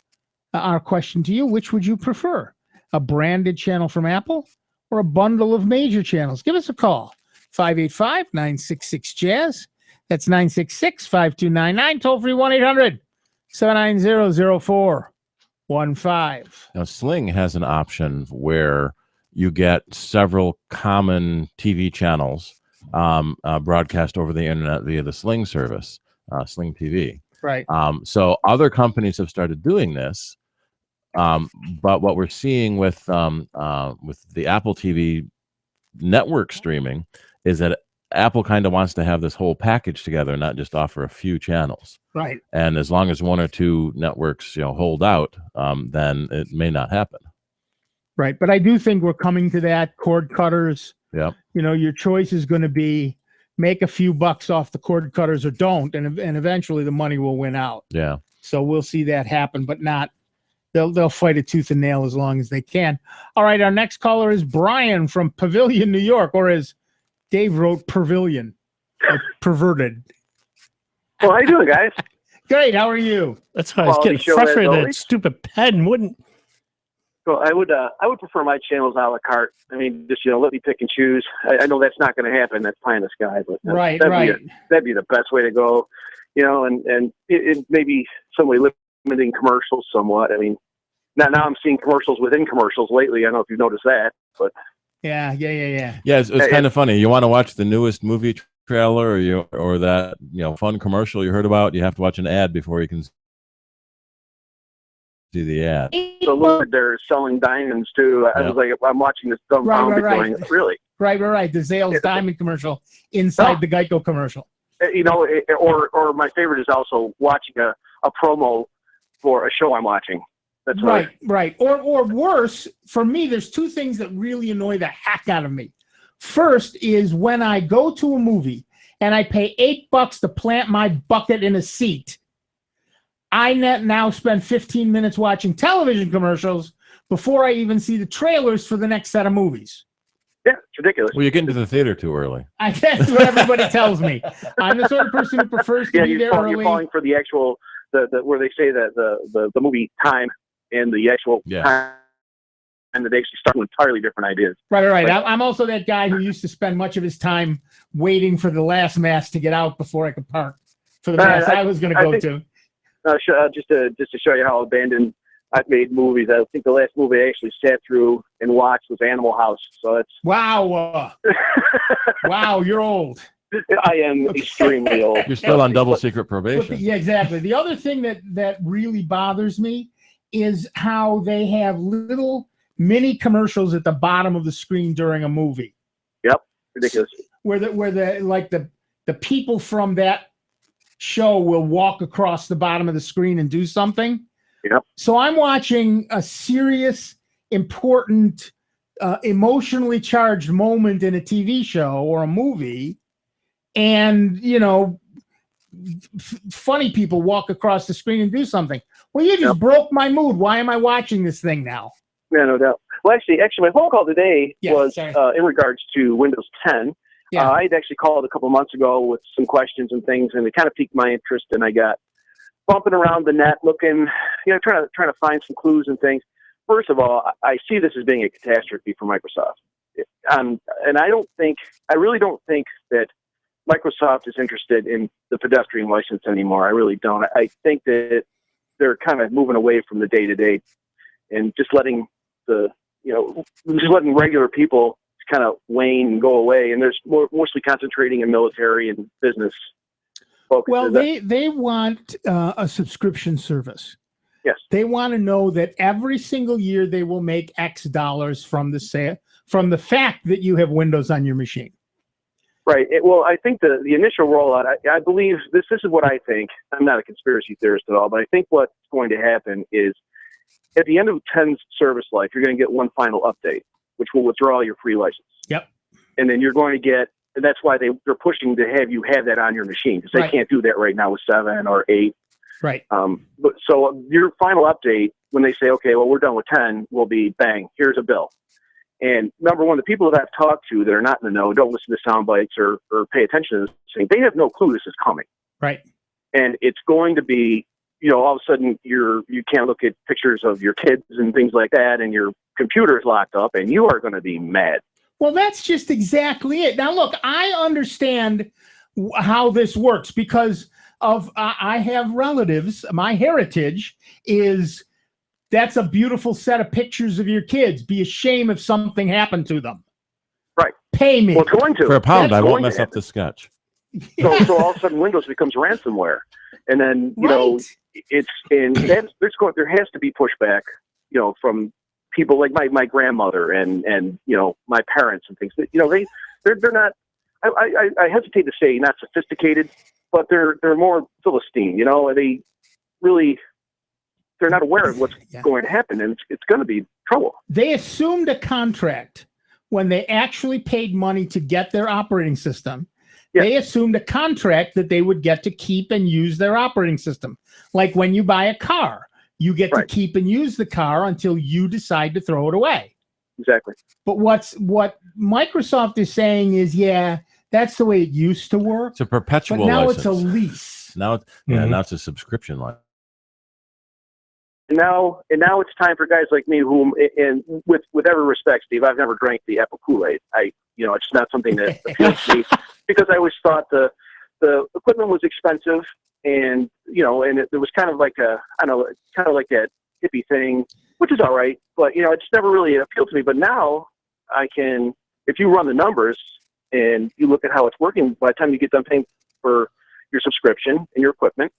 Speaker 1: our question to you, which would you prefer? A branded channel from Apple or a bundle of major channels? Give us a call. 585-966-JAZZ. That's 966-5299. Toll free 1-800-790-0415.
Speaker 2: Now, Sling has an option where you get several common TV channels broadcast over the internet via the Sling service, Sling TV.
Speaker 1: Right.
Speaker 2: So other companies have started doing this, but what we're seeing with the Apple TV network streaming is that Apple kind of wants to have this whole package together, not just offer a few channels.
Speaker 1: Right.
Speaker 2: And as long as one or two networks, hold out, then it may not happen.
Speaker 1: Right. But I do think we're coming to that. Cord cutters.
Speaker 2: Yep.
Speaker 1: Your choice is going to be make a few bucks off the cord cutters or don't, and eventually the money will win out.
Speaker 2: Yeah.
Speaker 1: So we'll see that happen, but not. They'll fight it tooth and nail as long as they can. All right. Our next caller is Brian from Pavilion, New York, or as Dave wrote, Pavilion, like perverted.
Speaker 17: Well, how you doing, guys?
Speaker 1: Great. How are you?
Speaker 3: That's why I was getting frustrated with that stupid pen wouldn't.
Speaker 17: So I would prefer my channels a la carte. I mean, just let me pick and choose. I know that's not going to happen. That's pie in the sky, but that'd be the best way to go. And it maybe somewhat limiting commercials somewhat. I mean, now I'm seeing commercials within commercials lately. I don't know if you've noticed that, but
Speaker 1: yeah.
Speaker 2: Yeah, it's kind of funny. You want to watch the newest movie trailer or that fun commercial you heard about? You have to watch an ad before you can see the ad.
Speaker 17: So look, they're selling diamonds too. I was like, I'm watching this dumbfounded going, really?
Speaker 1: Right. The Zales diamond commercial inside the Geico commercial.
Speaker 17: Or my favorite is also watching a promo for a show I'm watching. That's
Speaker 1: right. Or worse, for me, there's two things that really annoy the heck out of me. First is when I go to a movie and I pay $8 to plant my bucket in a seat. I now spend 15 minutes watching television commercials before I even see the trailers for the next set of movies.
Speaker 17: Yeah, it's ridiculous.
Speaker 2: Well, you're getting to the theater too early.
Speaker 1: I guess what everybody tells me. I'm the sort of person who prefers to be there early.
Speaker 17: You're falling for the actual where they say that the movie time and the actual time and they actually start with entirely different ideas.
Speaker 1: Right. I'm also that guy who used to spend much of his time waiting for the last mass to get out before I could park for the mass I was going to go to.
Speaker 17: Just to show you how abandoned I've made movies. I think the last movie I actually sat through and watched was Animal House. So it's
Speaker 1: wow, you're old.
Speaker 17: I am extremely old.
Speaker 2: You're still on double secret probation.
Speaker 1: Yeah, exactly. The other thing that really bothers me is how they have little mini commercials at the bottom of the screen during a movie.
Speaker 17: Yep, ridiculous.
Speaker 1: Where the people from that show will walk across the bottom of the screen and do something.
Speaker 17: Yep.
Speaker 1: So I'm watching a serious, important, emotionally charged moment in a TV show or a movie, and funny people walk across the screen and do something. Well, you just broke my mood. Why am I watching this thing now?
Speaker 17: Yeah, no doubt. Well, actually, my phone call today was in regards to Windows 10.
Speaker 1: Yeah.
Speaker 17: I had actually called a couple of months ago with some questions and things, and it kind of piqued my interest, and I got bumping around the net looking, trying to find some clues and things. First of all, I see this as being a catastrophe for Microsoft. And I really don't think that Microsoft is interested in the pedestrian license anymore. I really don't. I think that they're kind of moving away from the day-to-day and just letting regular people kind of wane and go away, and there's mostly concentrating in military and business focus.
Speaker 1: Well, they want a subscription service.
Speaker 17: Yes.
Speaker 1: They want to know that every single year they will make X dollars from the fact that you have Windows on your machine.
Speaker 17: Right. I think the initial rollout, I believe this is what I think. I'm not a conspiracy theorist at all, but I think what's going to happen is at the end of 10's service life, you're going to get one final update, which will withdraw your free license.
Speaker 1: Yep.
Speaker 17: And then you're going to get, and that's why they're pushing to have you have that on your machine, because they can't do that right now with 7 or 8.
Speaker 1: Right.
Speaker 17: But so your final update, when they say, okay, well, we're done with 10, will be bang, here's a bill. And number one, the people that I've talked to that are not in the know, don't listen to sound bites or pay attention to this thing, they have no clue this is coming.
Speaker 1: Right.
Speaker 17: And it's going to be, all of a sudden you can't look at pictures of your kids and things like that, and your computer is locked up, and you are going to be mad.
Speaker 1: Well, that's just exactly it. Now, look, I understand how this works because I have relatives. My heritage is that's a beautiful set of pictures of your kids. Be ashamed if something happened to them.
Speaker 17: Right.
Speaker 1: Pay me.
Speaker 17: Well, it's going to.
Speaker 2: For £1,
Speaker 17: That's
Speaker 2: I won't
Speaker 17: going to
Speaker 2: mess up
Speaker 17: happen.
Speaker 2: the sketch.
Speaker 17: So all of a sudden Windows becomes ransomware. And then, there has to be pushback, from people like my grandmother and my parents and things. They're not, I hesitate to say not sophisticated, but they're more Philistine, they're not aware of what's going to happen, and it's going to be trouble.
Speaker 1: They assumed a contract when they actually paid money to get their operating system. Yeah. They assumed a contract that they would get to keep and use their operating system. Like when you buy a car, you get to keep and use the car until you decide to throw it away.
Speaker 17: Exactly.
Speaker 1: But what Microsoft is saying is, that's the way it used to work.
Speaker 2: It's a perpetual
Speaker 1: but now
Speaker 2: license.
Speaker 1: It's a lease.
Speaker 2: Now, now it's a subscription line.
Speaker 17: And now it's time for guys like me who, and with every respect, Steve, I've never drank the apple Kool-Aid. It's not something that appeals to me because I always thought the equipment was expensive, and it was kind of like that hippie thing, which is all right, but it just never really appealed to me. But now I can, if you run the numbers and you look at how it's working, by the time you get done paying for your subscription and your equipment,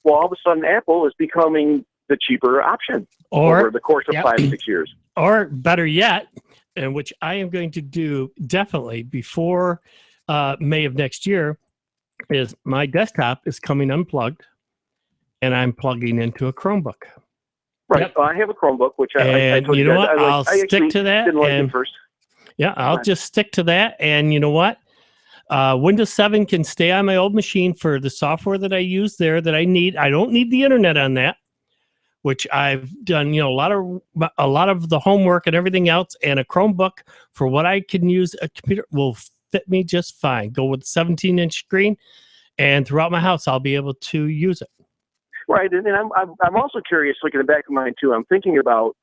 Speaker 17: well, all of a sudden Apple is becoming the cheaper option over the course of 5 to 6 years.
Speaker 3: Or better yet, and which I am going to do definitely before May of next year, is my desktop is coming unplugged, and I'm plugging into a Chromebook.
Speaker 17: Right.
Speaker 3: Yep.
Speaker 17: I have a Chromebook, which I told
Speaker 3: you know what? I'll
Speaker 17: I
Speaker 3: stick to that.
Speaker 17: Didn't like
Speaker 3: And
Speaker 17: it first.
Speaker 3: yeah, I'll just stick to that. And you know what? Windows 7 can stay on my old machine for the software that I use there that I need. I don't need the internet on that, which I've done, a lot of the homework and everything else. And a Chromebook for what I can use a computer will fit me just fine. Go with 17-inch screen, and throughout my house, I'll be able to use it.
Speaker 17: Right, and I'm also curious. Looking at the back of mine too, I'm thinking about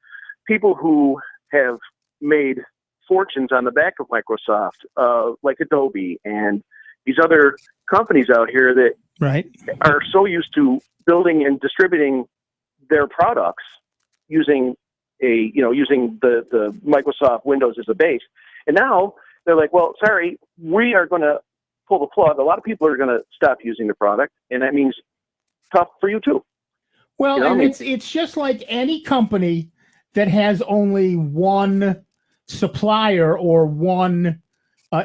Speaker 17: people who have made fortunes on the back of Microsoft, like Adobe and these other companies out here that are so used to building and distributing their products using the Microsoft Windows as a base, and now they're like, well, sorry, we are going to pull the plug. A lot of people are going to stop using the product, and that means tough for you too.
Speaker 1: Well, it's just like any company that has only one supplier or one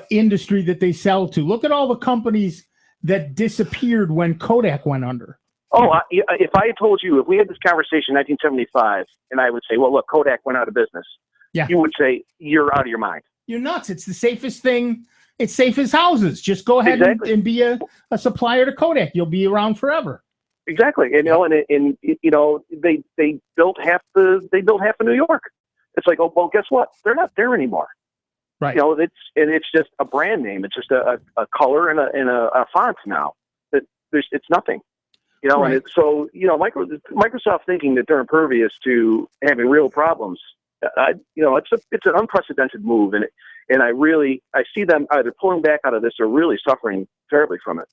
Speaker 1: industry that they sell to. Look at all the companies that disappeared when Kodak went under.
Speaker 17: Oh, if I had told you, if we had this conversation in 1975, and I would say, well, look, Kodak went out of business, you would say, you're out of your mind.
Speaker 1: You're nuts. It's the safest thing. It's safe as houses. Just go ahead and be a supplier to Kodak. You'll be around forever.
Speaker 17: Exactly. And they built half of New York. It's like, oh, well, guess what? They're not there anymore.
Speaker 1: Right.
Speaker 17: It's just a brand name. It's just a color and a font now. It's nothing.
Speaker 1: Right.
Speaker 17: And so Microsoft thinking that they're impervious to having real problems. It's an unprecedented move, and I see them either pulling back out of this or really suffering terribly from it.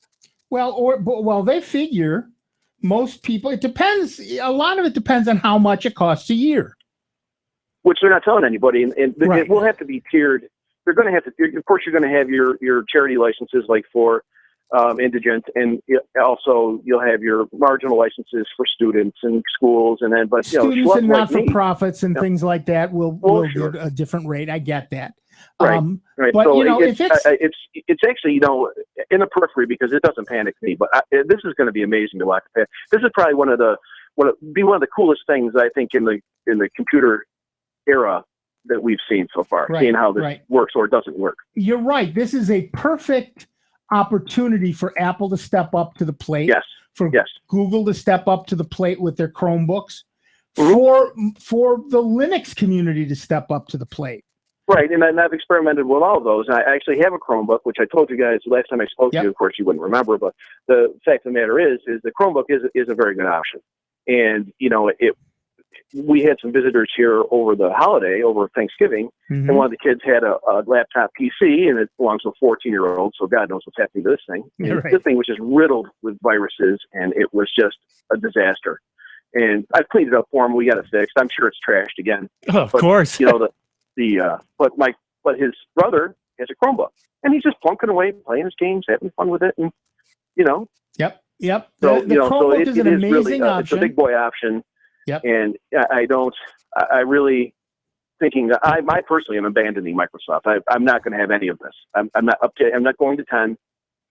Speaker 1: Well, they figure most people. It depends. A lot of it depends on how much it costs a year,
Speaker 17: which they're not telling anybody. And it will have to be tiered. They're going to have to. Of course, you're going to have your charity licenses, like for indigent, and also you'll have your marginal licenses for students and schools, and then
Speaker 1: students and not-for-profits and things like that will get a different rate. I get that.
Speaker 17: Right.
Speaker 1: But
Speaker 17: so
Speaker 1: it's
Speaker 17: actually in the periphery, because it doesn't panic me. But this is going to be amazing to watch. This is probably one of the coolest things I think in the computer era that we've seen so far. Seeing how this works or doesn't work.
Speaker 1: You're right. This is a perfect opportunity for Apple to step up to the plate. For Google to step up to the plate with their Chromebooks. For the Linux community to step up to the plate.
Speaker 17: Right, and I've experimented with all of those. I actually have a Chromebook, which I told you guys last time I spoke to you. Of course, you wouldn't remember, but the fact of the matter is the Chromebook is a very good option. And we had some visitors here over the holiday, over Thanksgiving, and one of the kids had a laptop PC, and it belongs to a 14-year-old, so God knows what's happening to this thing. And This thing was just riddled with viruses, and it was just a disaster. And I've cleaned it up for him. We got it fixed. I'm sure it's trashed again.
Speaker 3: Oh, of course.
Speaker 17: But his brother has a Chromebook, and he's just plunking away, playing his games, having fun with it, and
Speaker 1: Yep.
Speaker 17: So
Speaker 1: The Chromebook is an amazing
Speaker 17: really,
Speaker 1: option.
Speaker 17: it's a big boy option.
Speaker 1: Yep.
Speaker 17: And I really thinking that I personally am abandoning Microsoft. I'm not going to have any of this. I'm not going to 10,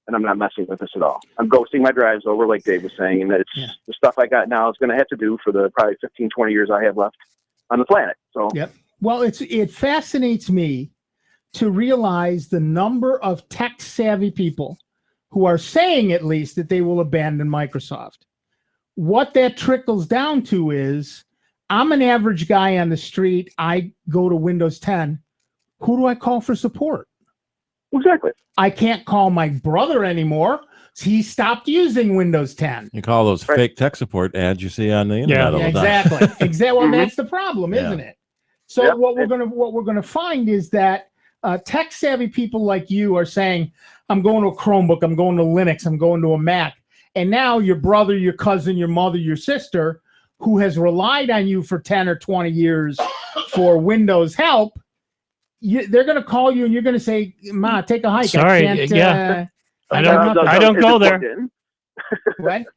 Speaker 17: and I'm not messing with this at all. I'm ghosting my drives over, like Dave was saying, and it's the stuff I got now is going to have to do for the probably 15, 20 years I have left on the planet. So
Speaker 1: Well, it fascinates me to realize the number of tech savvy people who are saying at least that they will abandon Microsoft. What that trickles down to is I'm an average guy on the street. I go to Windows 10. Who do I call for support?
Speaker 17: Exactly.
Speaker 1: I can't call my brother anymore. He stopped using Windows 10.
Speaker 2: You call those fake tech support ads you see on the internet all the time.
Speaker 1: Exactly. Well, that's the problem, isn't it? So what we're gonna find is that tech savvy people like you are saying, I'm going to a Chromebook, I'm going to Linux, I'm going to a Mac. And now your brother, your cousin, your mother, your sister, who has relied on you for 10 or 20 years for Windows help, they're going to call you and you're going to say, Ma, take a hike.
Speaker 3: Sorry,
Speaker 1: I
Speaker 3: don't go there.
Speaker 1: What?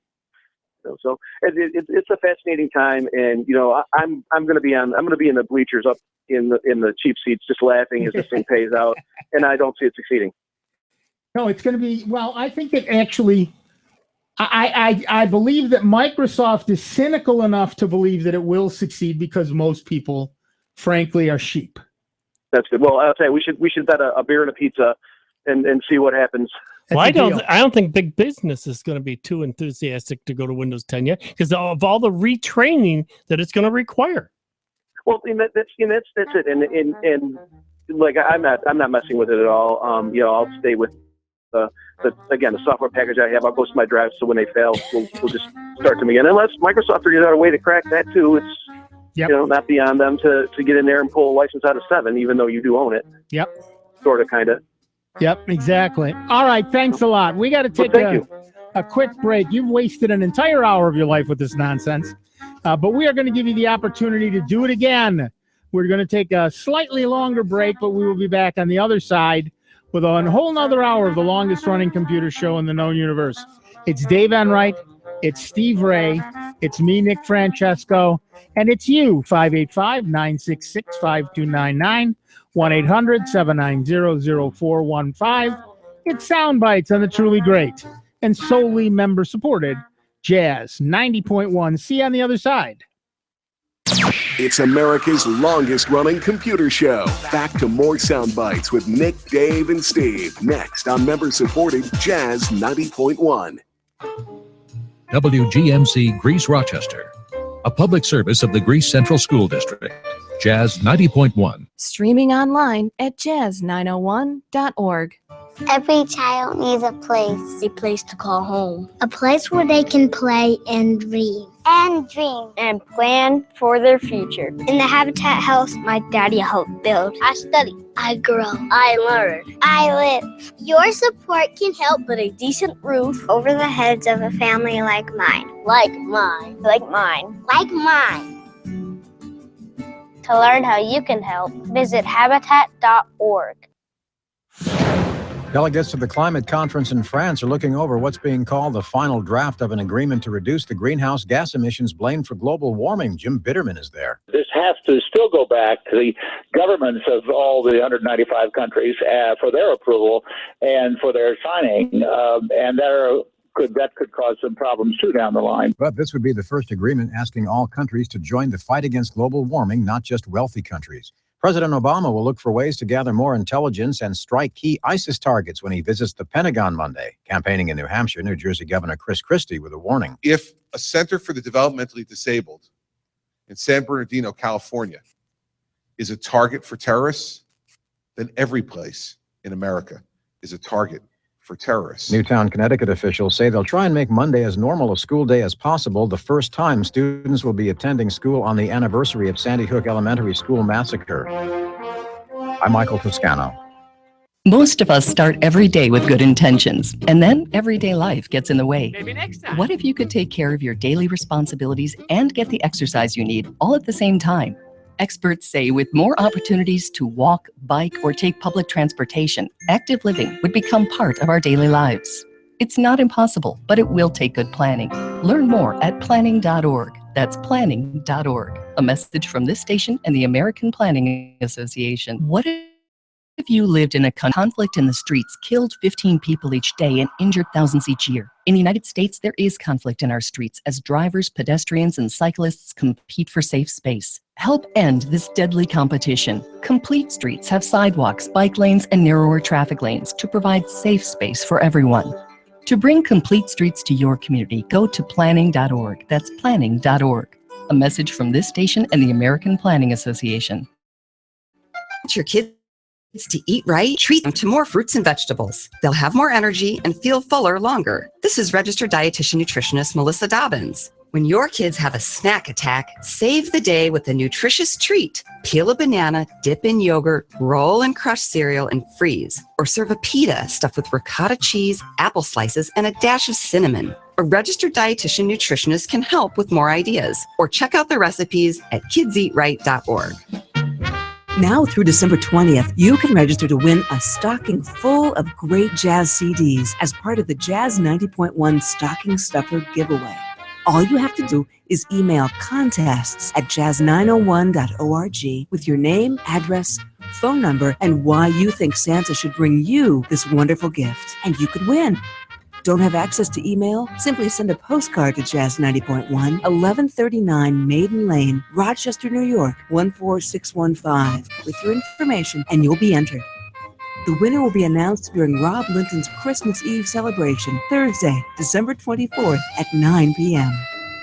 Speaker 17: So it's a fascinating time, and I'm going to be in the bleachers up in the cheap seats, just laughing as this thing pays out, and I don't see it succeeding.
Speaker 1: No, it's going to be. Well, I think that actually, I believe that Microsoft is cynical enough to believe that it will succeed because most people, frankly, are sheep.
Speaker 17: That's good. Well, I'll tell you, we should bet a beer and a pizza, and see what happens.
Speaker 3: Well, I don't think big business is going to be too enthusiastic to go to Windows 10 yet because of all the retraining that it's going to require.
Speaker 17: Well, that's it. And like I'm not messing with it at all. I'll stay with the software package I have. I'll ghost my drives, so when they fail, we'll just start them again. Unless Microsoft figures out a way to crack that too. It's not beyond them to get in there and pull a license out of 7, even though you do own it.
Speaker 1: Yep.
Speaker 17: Sort of, kind of.
Speaker 1: Yep, exactly. All right, thanks a lot. We got to take a quick break. You've wasted an entire hour of your life with this nonsense, but we are going to give you the opportunity to do it again. We're going to take a slightly longer break, but we will be back on the other side with a whole nother hour of the longest running computer show in the known universe. It's Dave Enright. It's Steve Ray. It's me, Nick Francesco. And it's you, 585-966-5299. 1-800-790-0415. It's Sound Bites on the truly great and solely member-supported Jazz 90.1. See you on the other side.
Speaker 5: It's America's longest-running computer show. Back to more Sound Bites with Nick, Dave, and Steve. Next on member-supported Jazz 90.1.
Speaker 18: WGMC Greece Rochester, a public service of the Greece Central School District. Jazz 90.1.
Speaker 19: Streaming online at jazz901.org.
Speaker 9: Every child needs a place to call home. A place where they can play and dream. And plan for their future. In the Habitat house my daddy helped build. I study. I grow. I learn. I live. Your support can help put a decent roof over the heads of a family like mine. Like mine. To learn how you can help, visit habitat.org.
Speaker 11: Delegates to the climate conference in France are looking over what's being called the final draft of an agreement to reduce the greenhouse gas emissions blamed for global warming. Jim Bitterman is there.
Speaker 20: This has to still go back to the governments of all the 195 countries for their approval and for their signing, and that could cause some problems too down the line.
Speaker 11: But this would be the first agreement asking all countries to join the fight against global warming, not just wealthy countries. President Obama will look for ways to gather more intelligence and strike key ISIS targets when he visits the Pentagon Monday. Campaigning in New Hampshire, New Jersey Governor Chris Christie with a warning.
Speaker 21: If a Center for the Developmentally Disabled in San Bernardino, California, is a target for terrorists, then every place in America is a target for terrorists.
Speaker 11: Newtown, Connecticut officials say they'll try and make Monday as normal a school day as possible, the first time students will be attending school on the anniversary of Sandy Hook Elementary School massacre. I'm Michael Toscano.
Speaker 7: Most of us start every day with good intentions, and then everyday life gets in the way.
Speaker 6: Maybe next time.
Speaker 7: What if you could take care of your daily responsibilities and get the exercise you need all at the same time? Experts say with more opportunities to walk, bike, or take public transportation, active living would become part of our daily lives. It's not impossible, but it will take good planning. Learn more at planning.org. That's planning.org. A message from this station and the American Planning Association. What if you lived in a conflict in the streets, killed 15 people each day, and injured thousands each year? In the United States, there is conflict in our streets as drivers, pedestrians, and cyclists compete for safe space. Help end this deadly competition. Complete Streets have sidewalks, bike lanes, and narrower traffic lanes to provide safe space for everyone. To bring Complete Streets to your community, go to planning.org. That's planning.org. A message from this station and the American Planning Association.
Speaker 14: Your kids to eat right, treat them to more fruits and vegetables. They'll have more energy and feel fuller longer. This is registered dietitian nutritionist Melissa Dobbins. When your kids have a snack attack, save the day with a nutritious treat. Peel a banana, dip in yogurt, roll and crush cereal, and freeze. Or serve a pita stuffed with ricotta cheese, apple slices, and a dash of cinnamon. A registered dietitian nutritionist can help with more ideas. Or check out the recipes at kidseatright.org.
Speaker 22: Now through December 20th, you can register to win a stocking full of great jazz CDs as part of the Jazz 90.1 Stocking Stuffer giveaway. All you have to do is email contests@jazz901.org with your name, address, phone number, and why you think Santa should bring you this wonderful gift, and you could win. Don't have access to email? Simply send a postcard to Jazz 90.1, 1139 Maiden Lane, Rochester, New York, 14615 with your information, and you'll be entered. The winner will be announced during Rob Linton's Christmas Eve celebration, Thursday, December 24th at 9 p.m.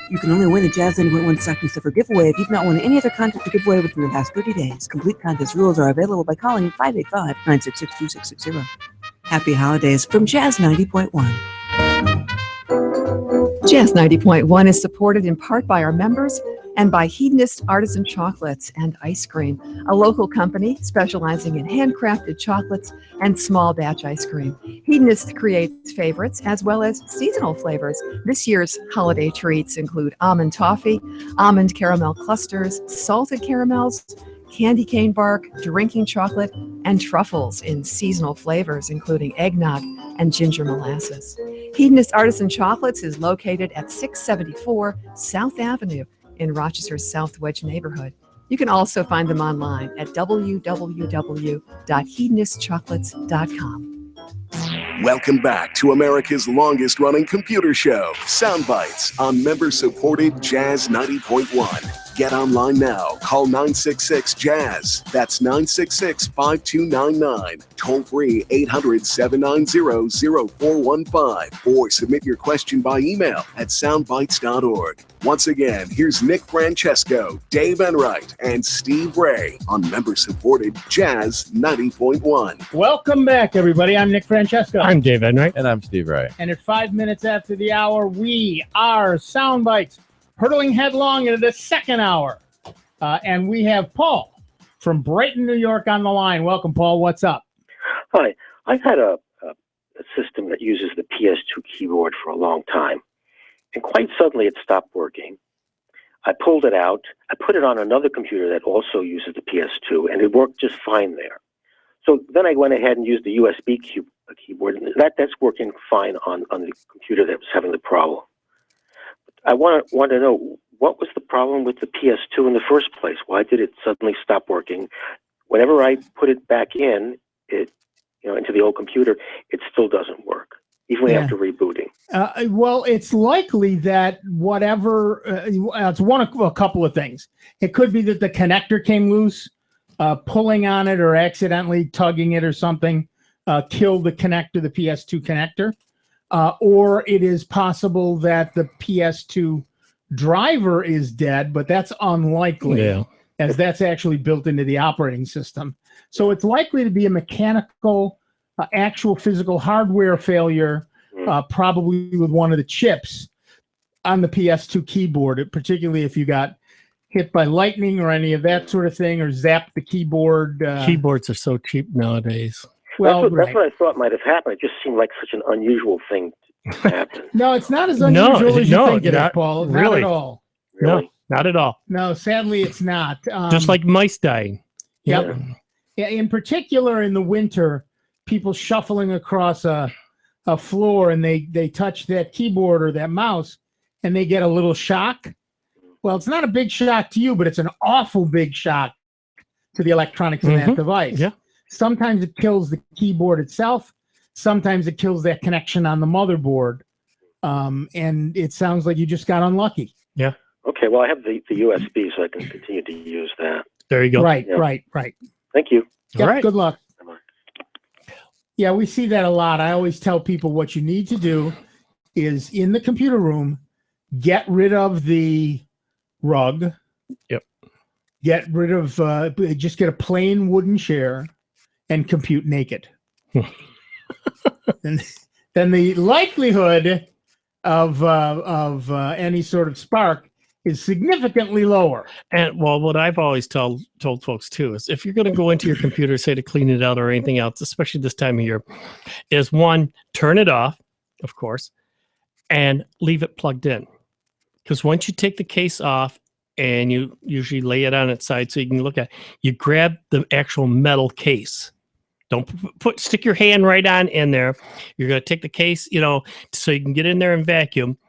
Speaker 22: You can only win the Jazz 90.1 Stocking Stuffer giveaway if you've not won any other contest to give away within the past 30 days. Complete contest rules are available by calling 585-966-2660. Happy holidays from Jazz 90.1.
Speaker 23: Jazz 90.1 is supported in part by our members and by Hedonist Artisan Chocolates and Ice Cream, a local company specializing in handcrafted chocolates and small batch ice cream. Hedonist creates favorites as well as seasonal flavors. This year's holiday treats include almond toffee, almond caramel clusters, salted caramels, candy cane bark, drinking chocolate, and truffles in seasonal flavors, including eggnog and ginger molasses. Hedonist Artisan Chocolates is located at 674 South Avenue in Rochester's South Wedge neighborhood. You can also find them online at www.hedonistchocolates.com.
Speaker 5: Welcome back to America's longest running computer show, Sound Bytes, on member-supported Jazz 90.1. Get online now. Call 966-JAZZ. That's 966-5299. Toll free 800-790-0415. Or submit your question by email at soundbytes.org. Once again, here's Nick Francesco, Dave Enright, and Steve Ray on member-supported Jazz 90.1.
Speaker 1: Welcome back, everybody. I'm Nick Francesco.
Speaker 3: I'm Dave Enright.
Speaker 2: And I'm Steve Ray.
Speaker 1: And at 5 minutes after the hour, we are Sound Bytes, hurtling headlong into the second hour. And we have Paul from Brighton, New York on the line. Welcome, Paul. What's up?
Speaker 24: Hi. I've had a system that uses the PS2 keyboard for a long time. And quite suddenly it stopped working. I pulled it out. I put it on another computer that also uses the PS2, and it worked just fine there. So then I went ahead and used the USB keyboard, and that's working fine on the computer that was having the problem. I want to know, what was the problem with the PS2 in the first place? Why did it suddenly stop working? Whenever I put it back in, into the old computer, it still doesn't work, even after rebooting.
Speaker 1: Well, it's likely that whatever, it's a couple of things. It could be that the connector came loose, pulling on it or accidentally tugging it or something, killed the connector, the PS2 connector. Or it is possible that the PS2 driver is dead, but that's unlikely, as that's actually built into the operating system. So it's likely to be a mechanical, actual physical hardware failure, probably with one of the chips on the PS2 keyboard, particularly if you got hit by lightning or any of that sort of thing, or zapped the keyboard.
Speaker 3: Keyboards are so cheap nowadays.
Speaker 1: Well,
Speaker 24: that's what I thought might have happened. It just seemed like such an unusual thing to happen.
Speaker 1: No, it's not as unusual as you think it is, Paul.
Speaker 3: Really.
Speaker 1: Not at all.
Speaker 24: Really?
Speaker 3: No, not at all.
Speaker 1: No, sadly, it's not.
Speaker 3: Just like mice dying.
Speaker 1: Yep. Yeah, in particular, in the winter, people shuffling across a floor and they touch that keyboard or that mouse and they get a little shock. Well, it's not a big shock to you, but it's an awful big shock to the electronics in that device.
Speaker 3: Yeah.
Speaker 1: Sometimes it kills the keyboard itself. Sometimes it kills that connection on the motherboard. And it sounds like you just got unlucky.
Speaker 3: Yeah.
Speaker 24: Okay, well, I have the USB, so I can continue to use that.
Speaker 3: There you go.
Speaker 1: Right,
Speaker 24: Yeah.
Speaker 1: right.
Speaker 24: Thank you.
Speaker 1: Yep,
Speaker 3: All right.
Speaker 1: good luck. Yeah, we see that a lot. I always tell people what you need to do is in the computer room, get rid of the rug.
Speaker 3: Yep.
Speaker 1: Get rid of, just get a plain wooden chair and compute naked. And then the likelihood of any sort of spark is significantly lower.
Speaker 3: And well, what I've always told folks too is if you're going to go into your computer, say to clean it out or anything else, especially this time of year, is one, turn it off, of course, and leave it plugged in. Because once you take the case off and you usually lay it on its side so you can look at it, you grab the actual metal case. Don't stick your hand right on in there. You're going to take the case, so you can get in there and vacuum.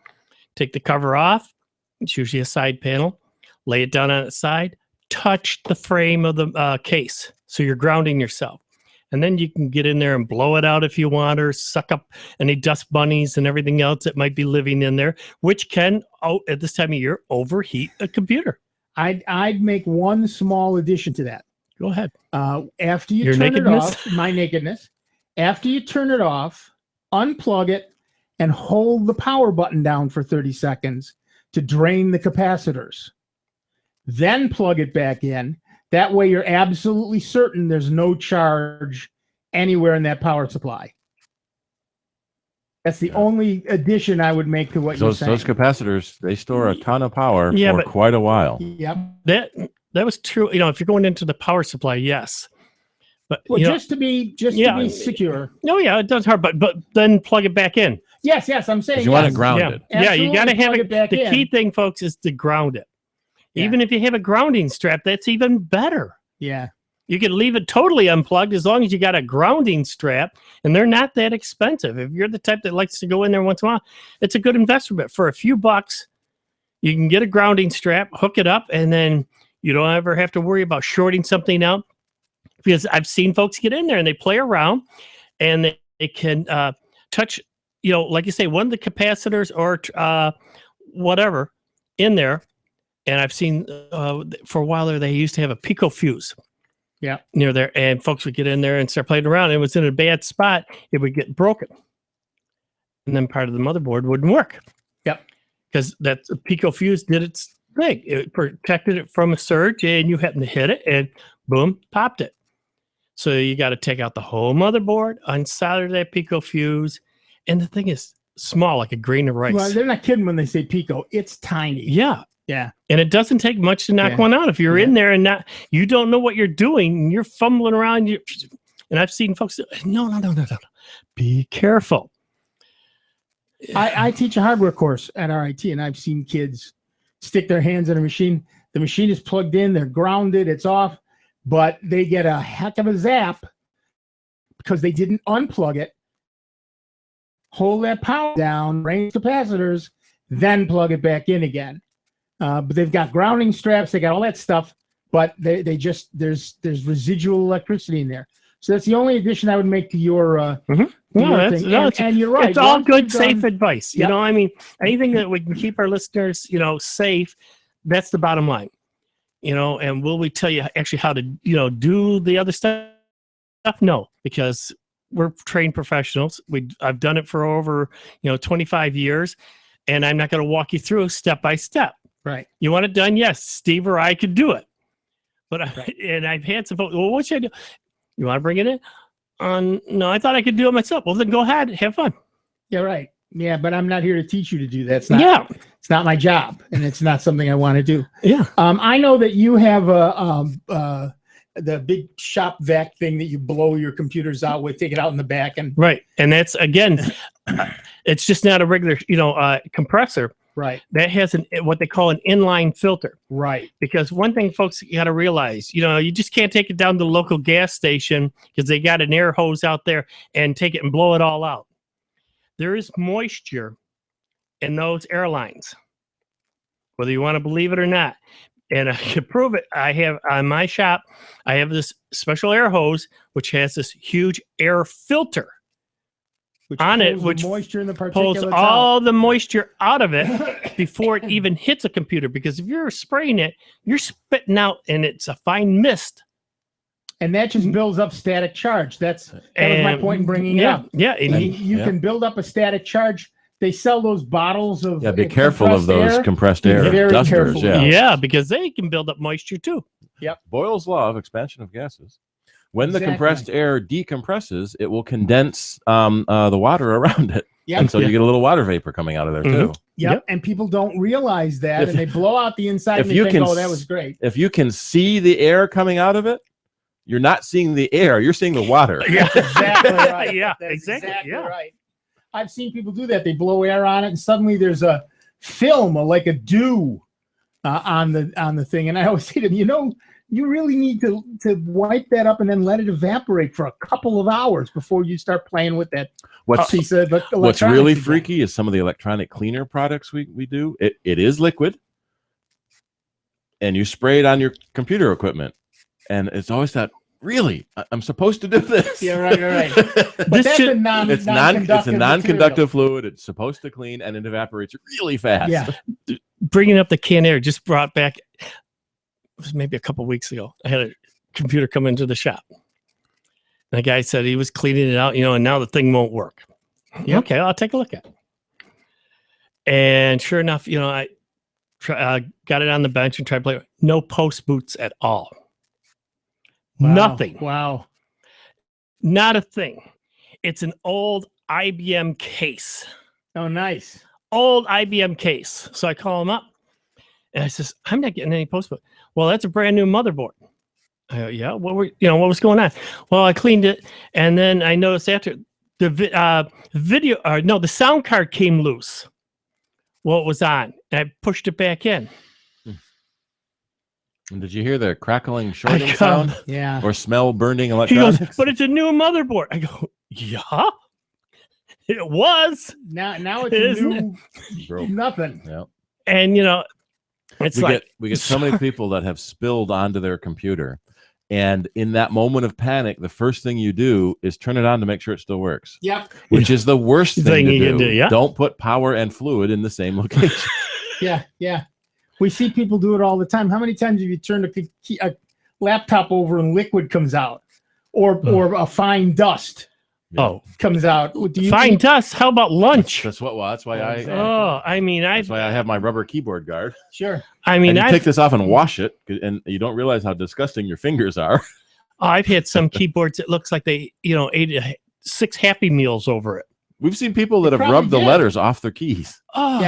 Speaker 3: Take the cover off. It's usually a side panel. Lay it down on its side. Touch the frame of the case. So you're grounding yourself. And then you can get in there and blow it out if you want, or suck up any dust bunnies and everything else that might be living in there, which can, at this time of year, overheat a computer.
Speaker 1: I'd make one small addition to that.
Speaker 3: Go ahead.
Speaker 1: After you
Speaker 3: Your
Speaker 1: turn
Speaker 3: nakedness?
Speaker 1: it off, my nakedness, after you turn it off, unplug it and hold the power button down for 30 seconds to drain the capacitors. Then plug it back in. That way you're absolutely certain there's no charge anywhere in that power supply. That's the only addition I would make to what you're saying.
Speaker 2: Those capacitors, they store a ton of power
Speaker 3: Yeah,
Speaker 2: for
Speaker 3: but-
Speaker 2: quite a while.
Speaker 1: Yep.
Speaker 3: That was true. If you're going into the power supply, yes. But
Speaker 1: Well, just to be secure.
Speaker 3: No, yeah, it does hurt, but then plug it back in.
Speaker 1: Yes, I'm saying
Speaker 2: You want
Speaker 1: yes.
Speaker 2: it grounded.
Speaker 3: Yeah, you got to have
Speaker 1: plug
Speaker 3: it.
Speaker 1: back
Speaker 3: The
Speaker 1: in.
Speaker 3: key thing, folks, is to ground it. Even if you have a grounding strap, that's even better.
Speaker 1: Yeah.
Speaker 3: You can leave it totally unplugged as long as you got a grounding strap, and they're not that expensive. If you're the type that likes to go in there once in a while, it's a good investment. For a few bucks, you can get a grounding strap, hook it up, and then you don't ever have to worry about shorting something out. Because I've seen folks get in there and they play around, and they can touch, like you say, one of the capacitors or whatever in there. And I've seen for a while there, they used to have a pico fuse.
Speaker 1: Yeah.
Speaker 3: Near there, and folks would get in there and start playing around. And it was in a bad spot, it would get broken, and then part of the motherboard wouldn't work.
Speaker 1: Yep.
Speaker 3: Because that pico fuse did its thing; it protected it from a surge, and you happened to hit it, and boom, popped it. So you got to take out the whole motherboard, unsolder that pico fuse, and the thing is small, like a grain of rice.
Speaker 1: Well, they're not kidding when they say pico. It's tiny.
Speaker 3: Yeah.
Speaker 1: Yeah.
Speaker 3: And it doesn't take much to knock
Speaker 1: Yeah.
Speaker 3: one out. If you're in there and you don't know what you're doing, and you're fumbling around. And I've seen folks, no. Be careful.
Speaker 1: I teach a hardware course at RIT, and I've seen kids stick their hands in a machine. The machine is plugged in, they're grounded, it's off, but they get a heck of a zap because they didn't unplug it, hold that power down, drain capacitors, then plug it back in again. But they've got grounding straps, they got all that stuff, but they just there's residual electricity in there. So that's the only addition I would make to your thing. And you're right.
Speaker 3: It's all
Speaker 1: Once
Speaker 3: good,
Speaker 1: you've
Speaker 3: safe
Speaker 1: done-
Speaker 3: advice.
Speaker 1: Yep.
Speaker 3: I mean, anything that we can keep our listeners, safe, that's the bottom line. And will we tell you actually how to, do the other stuff? No, because we're trained professionals. I've done it for over, 25 years, and I'm not going to walk you through step by step.
Speaker 1: Right.
Speaker 3: You want it done? Yes, Steve or I could do it. But I've had some folks. Well, what should I do? You want to bring it in? No, I thought I could do it myself. Well, then go ahead, have fun.
Speaker 1: Yeah, right. Yeah, but I'm not here to teach you to do that. It's not my job, and it's not something I want to do.
Speaker 3: Yeah.
Speaker 1: I know that you have the big shop vac thing that you blow your computers out with, take it out in the back, and
Speaker 3: right. And that's again, it's just not a regular, compressor.
Speaker 1: Right.
Speaker 3: That has what they call an inline filter.
Speaker 1: Right.
Speaker 3: Because one thing, folks, you got to realize, you just can't take it down to the local gas station because they got an air hose out there and take it and blow it all out. There is moisture in those airlines, whether you want to believe it or not. And I can prove it. I have on my shop, I have this special air hose, which has this huge air filter on it, which
Speaker 1: moisture in the
Speaker 3: pulls all the moisture out of it before it even hits a computer. Because if you're spraying it, you're spitting out, and it's a fine mist.
Speaker 1: And that just builds up static charge. That was my point in bringing it up.
Speaker 3: Yeah,
Speaker 1: you can build up a static charge. They sell those bottles of
Speaker 2: be careful of those compressed air dusters.
Speaker 3: Yeah, because they can build up moisture too.
Speaker 1: Yep.
Speaker 2: Boyle's law of expansion of gases. When the compressed air decompresses, it will condense the water around it.
Speaker 1: Yep.
Speaker 2: And so you get a little water vapor coming out of there too.
Speaker 1: Yep. And people don't realize that, and they blow out the inside and they think, oh, that was great.
Speaker 2: If you can see the air coming out of it, you're not seeing the air, you're seeing the water.
Speaker 1: Yeah, exactly right.
Speaker 3: That's
Speaker 1: exactly right. I've seen people do that. They blow air on it, and suddenly there's a film, like a dew, on the thing. And I always say to them, you really need to wipe that up and then let it evaporate for a couple of hours before you start playing with that piece of electronics.
Speaker 2: What's really freaky is some of the electronic cleaner products we do. It is liquid, and you spray it on your computer equipment, and it's always that. Really, I'm supposed to do this.
Speaker 1: Yeah, right. But that's a
Speaker 2: non-conductive fluid. It's supposed to clean, and it evaporates really fast.
Speaker 1: Yeah.
Speaker 3: Bringing up the canned air just brought back. It was maybe a couple of weeks ago. I had a computer come into the shop. And the guy said he was cleaning it out, and now the thing won't work. Yep. Okay, I'll take a look at it. And sure enough, I got it on the bench and tried to play. No post boots at all.
Speaker 1: Wow.
Speaker 3: Nothing.
Speaker 1: Wow.
Speaker 3: Not a thing. It's an old IBM case.
Speaker 1: Oh, nice.
Speaker 3: Old IBM case. So I call him up and I says, I'm not getting any post boot. Well, that's a brand new motherboard. I go, yeah. What was going on? Well, I cleaned it, and then I noticed after the sound card came loose. Well, it was on, and I pushed it back in.
Speaker 2: And did you hear the crackling shorting sound?
Speaker 1: Yeah.
Speaker 2: Or smell burning
Speaker 3: He
Speaker 2: electronics?
Speaker 3: goes, but it's a new motherboard. I go, yeah, it was.
Speaker 1: Now it's new nothing.
Speaker 2: Yeah.
Speaker 3: And it's
Speaker 2: we get so many people that have spilled onto their computer, and in that moment of panic, the first thing you do is turn it on to make sure it still works.
Speaker 1: Yep.
Speaker 2: Which is the worst thing to
Speaker 3: you can do. Yeah.
Speaker 2: Don't put power and fluid in the same location.
Speaker 1: Yeah. We see people do it all the time. How many times have you turned a laptop over and liquid comes out, or a fine dust comes out?
Speaker 3: Fine dust? How about lunch?
Speaker 2: That's why I.
Speaker 3: That's
Speaker 2: why I have my rubber keyboard guard.
Speaker 1: Sure.
Speaker 2: You take this off and wash it, and you don't realize how disgusting your fingers are.
Speaker 3: I've had some keyboards that looks like they, ate 6 Happy Meals over it.
Speaker 2: We've seen people that have rubbed the letters off their keys.
Speaker 3: Oh.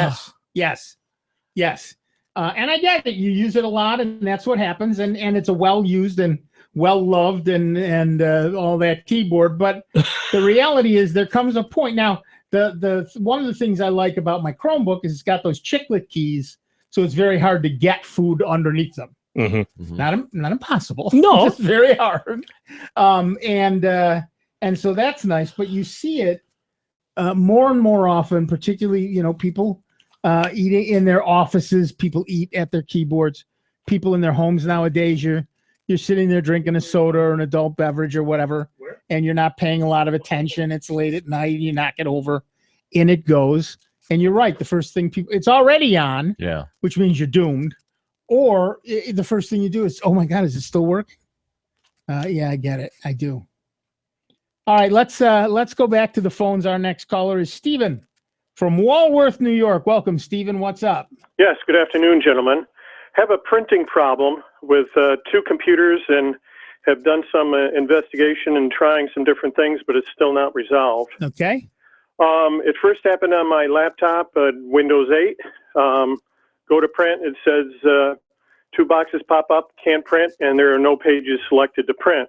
Speaker 1: Yes. And I get it. You use it a lot, and that's what happens. And it's a well-used and well-loved and all that keyboard. But the reality is there comes a point. Now, the one of the things I like about my Chromebook is it's got those chiclet keys, so it's very hard to get food underneath them.
Speaker 3: Mm-hmm.
Speaker 1: Not impossible.
Speaker 3: No.
Speaker 1: It's very hard. And so that's nice. But you see it more and more often, particularly, people eating in their offices. People eat at their keyboards. People in their homes nowadays, you're sitting there drinking a soda or an adult beverage or whatever, and you're not paying a lot of attention. It's late at night. You knock it over, in it goes. And you're right. The first thing it's already on, which means you're doomed. Or the first thing you do is, oh my God, is it still working? Yeah, I get it. I do. All right, let's go back to the phones. Our next caller is Stephen from Walworth, New York. Welcome, Stephen. What's up?
Speaker 4: Yes, good afternoon, gentlemen. have a printing problem with 2 computers and have done some investigation and trying some different things, but it's still not resolved.
Speaker 1: Okay.
Speaker 4: It first happened on my laptop, Windows 8. Go to print, it says 2 boxes pop up, can't print, and there are no pages selected to print.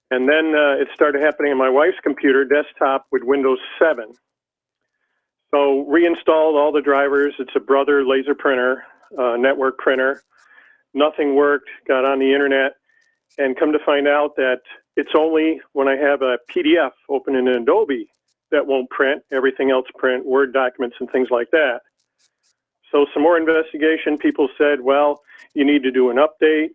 Speaker 4: And then it started happening on my wife's computer, desktop, with Windows 7. So reinstalled all the drivers. It's a Brother laser printer, network printer. Nothing worked, got on the internet, and come to find out that it's only when I have a PDF open in Adobe that won't print. Everything else print, Word documents and things like that. So some more investigation, people said, well, you need to do an update.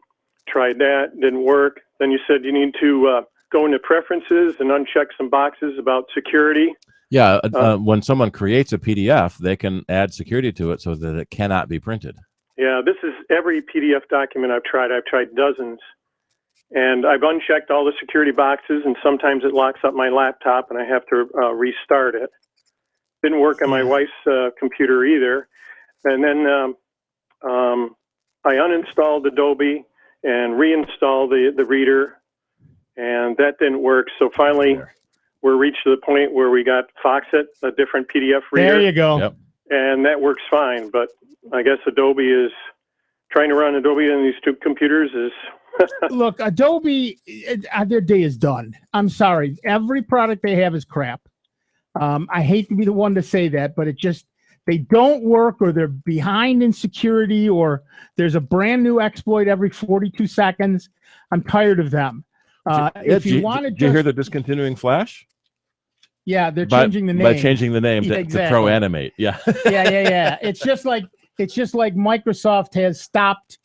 Speaker 4: Tried that, didn't work. Then you said you need to go into preferences and uncheck some boxes about security.
Speaker 2: Yeah, when someone creates a PDF, they can add security to it so that it cannot be printed.
Speaker 4: Yeah, this is every PDF document I've tried. I've tried dozens. And I've unchecked all the security boxes, and sometimes it locks up my laptop, and I have to restart it. Didn't work on my wife's computer either. And then I uninstalled Adobe and reinstalled the reader, and that didn't work. So finally, we're reached the point where we got Foxit, a different PDF reader.
Speaker 1: There you go.
Speaker 2: Yep.
Speaker 4: And that works fine. But I guess Adobe is trying to run Adobe on these 2 computers is.
Speaker 1: Look, Adobe, their day is done. I'm sorry. Every product they have is crap. I hate to be the one to say that, but they don't work, or they're behind in security, or there's a brand new exploit every 42 seconds. I'm tired of them. If you want to
Speaker 2: did you hear they're discontinuing Flash?
Speaker 1: Yeah, they're changing the name.
Speaker 2: By changing the name to
Speaker 1: Exactly.
Speaker 2: ProAnimate. Yeah.
Speaker 1: Yeah. It's just like Microsoft has stopped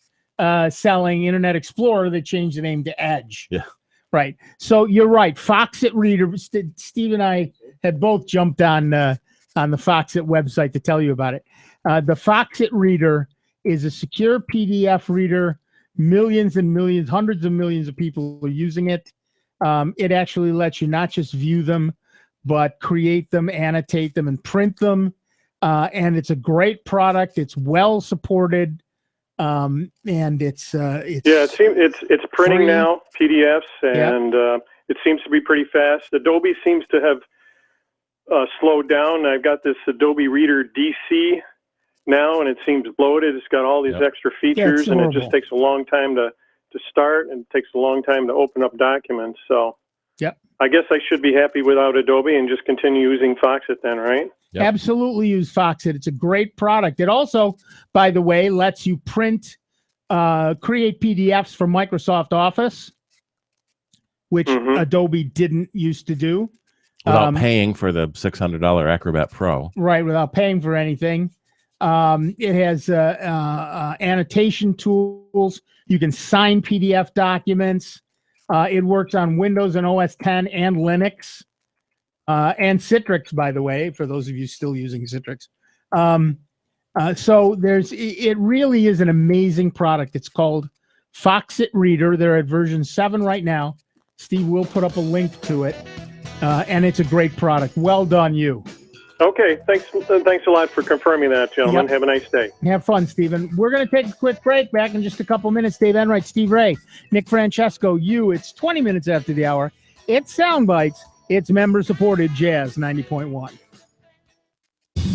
Speaker 1: selling Internet Explorer. They changed the name to Edge.
Speaker 2: Yeah.
Speaker 1: Right. So you're right. Foxit Reader. Steve and I had both jumped on the Foxit website to tell you about it. The Foxit Reader is a secure PDF reader. Millions and millions, hundreds of millions of people are using it. It actually lets you not just view them, but create them, annotate them, and print them. And it's a great product. It's well supported. And it's
Speaker 4: it's printing
Speaker 1: free.
Speaker 4: now, PDFs, and it seems to be pretty fast. Adobe seems to have slowed down. I've got this Adobe Reader DC now, and it seems bloated. It's got all these extra features, and it just takes a long time to start, and it takes a long time to open up documents. So I guess I should be happy without Adobe and just continue using Foxit then, right?
Speaker 2: Yep.
Speaker 1: Absolutely use Foxit. It's a great product. It also, by the way, lets you print, create PDFs for Microsoft Office, which Adobe didn't used to do.
Speaker 2: Without paying for the $600 Acrobat Pro.
Speaker 1: Right, without paying for anything. It has annotation tools. You can sign PDF documents. It works on Windows and OS 10 and Linux. And Citrix, by the way, for those of you still using Citrix. So it really is an amazing product. It's called Foxit Reader. They're at version 7 right now. Steve will put up a link to it. And it's a great product. Well done, you.
Speaker 4: Okay, thanks a lot for confirming that, gentlemen.
Speaker 1: Yep.
Speaker 4: Have a nice day.
Speaker 1: Have fun, Stephen. We're going to take a quick break. Back in just a couple minutes. Dave Enright, Steve Ray, Nick Francesco, you. It's 20 minutes after the hour. It's Sound Bytes. It's member-supported Jazz 90.1.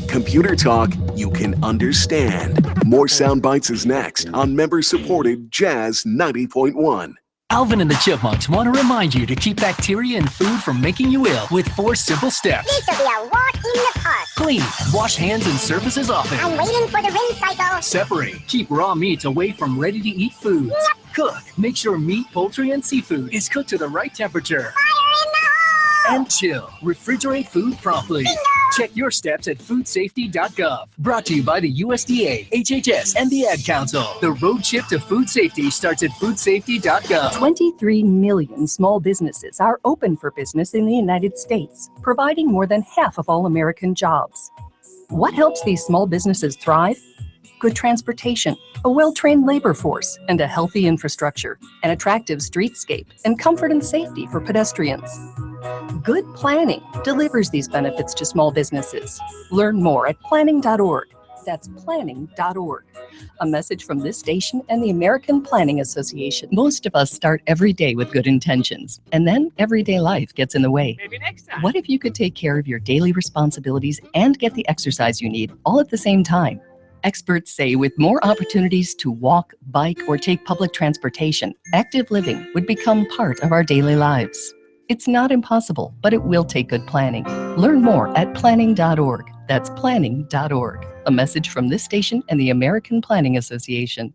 Speaker 5: Computer talk you can understand. More Sound Bites is next on member-supported Jazz 90.1.
Speaker 8: Alvin and the Chipmunks want to remind you to keep bacteria in food from making you ill with 4 simple steps.
Speaker 9: This will be a walk in the park.
Speaker 8: Clean, wash hands and surfaces often.
Speaker 9: I'm waiting for the rinse cycle.
Speaker 8: Separate, keep raw meats away from ready-to-eat foods.
Speaker 9: Yep.
Speaker 8: Cook, make sure meat, poultry, and seafood is cooked to the right temperature.
Speaker 9: Fire in the hole!
Speaker 8: And chill, refrigerate food promptly.
Speaker 9: Bingo!
Speaker 8: Check your steps at foodsafety.gov. Brought to you by the USDA, HHS, and the Ad Council. The road trip to food safety starts at foodsafety.gov.
Speaker 7: 23 million small businesses are open for business in the United States, providing more than half of all American jobs. What helps these small businesses thrive? Good transportation, a well-trained labor force, and a healthy infrastructure, an attractive streetscape, and comfort and safety for pedestrians. Good planning delivers these benefits to small businesses. Learn more at planning.org. That's planning.org. A message from this station and the American Planning Association. Most of us start every day with good intentions, and then everyday life gets in the way.
Speaker 6: Maybe next time.
Speaker 7: What if you could take care of your daily responsibilities and get the exercise you need all at the same time? Experts say with more opportunities to walk, bike, or take public transportation, active living would become part of our daily lives. It's not impossible, but it will take good planning. Learn more at planning.org. That's planning.org. A message from this station and the American Planning Association.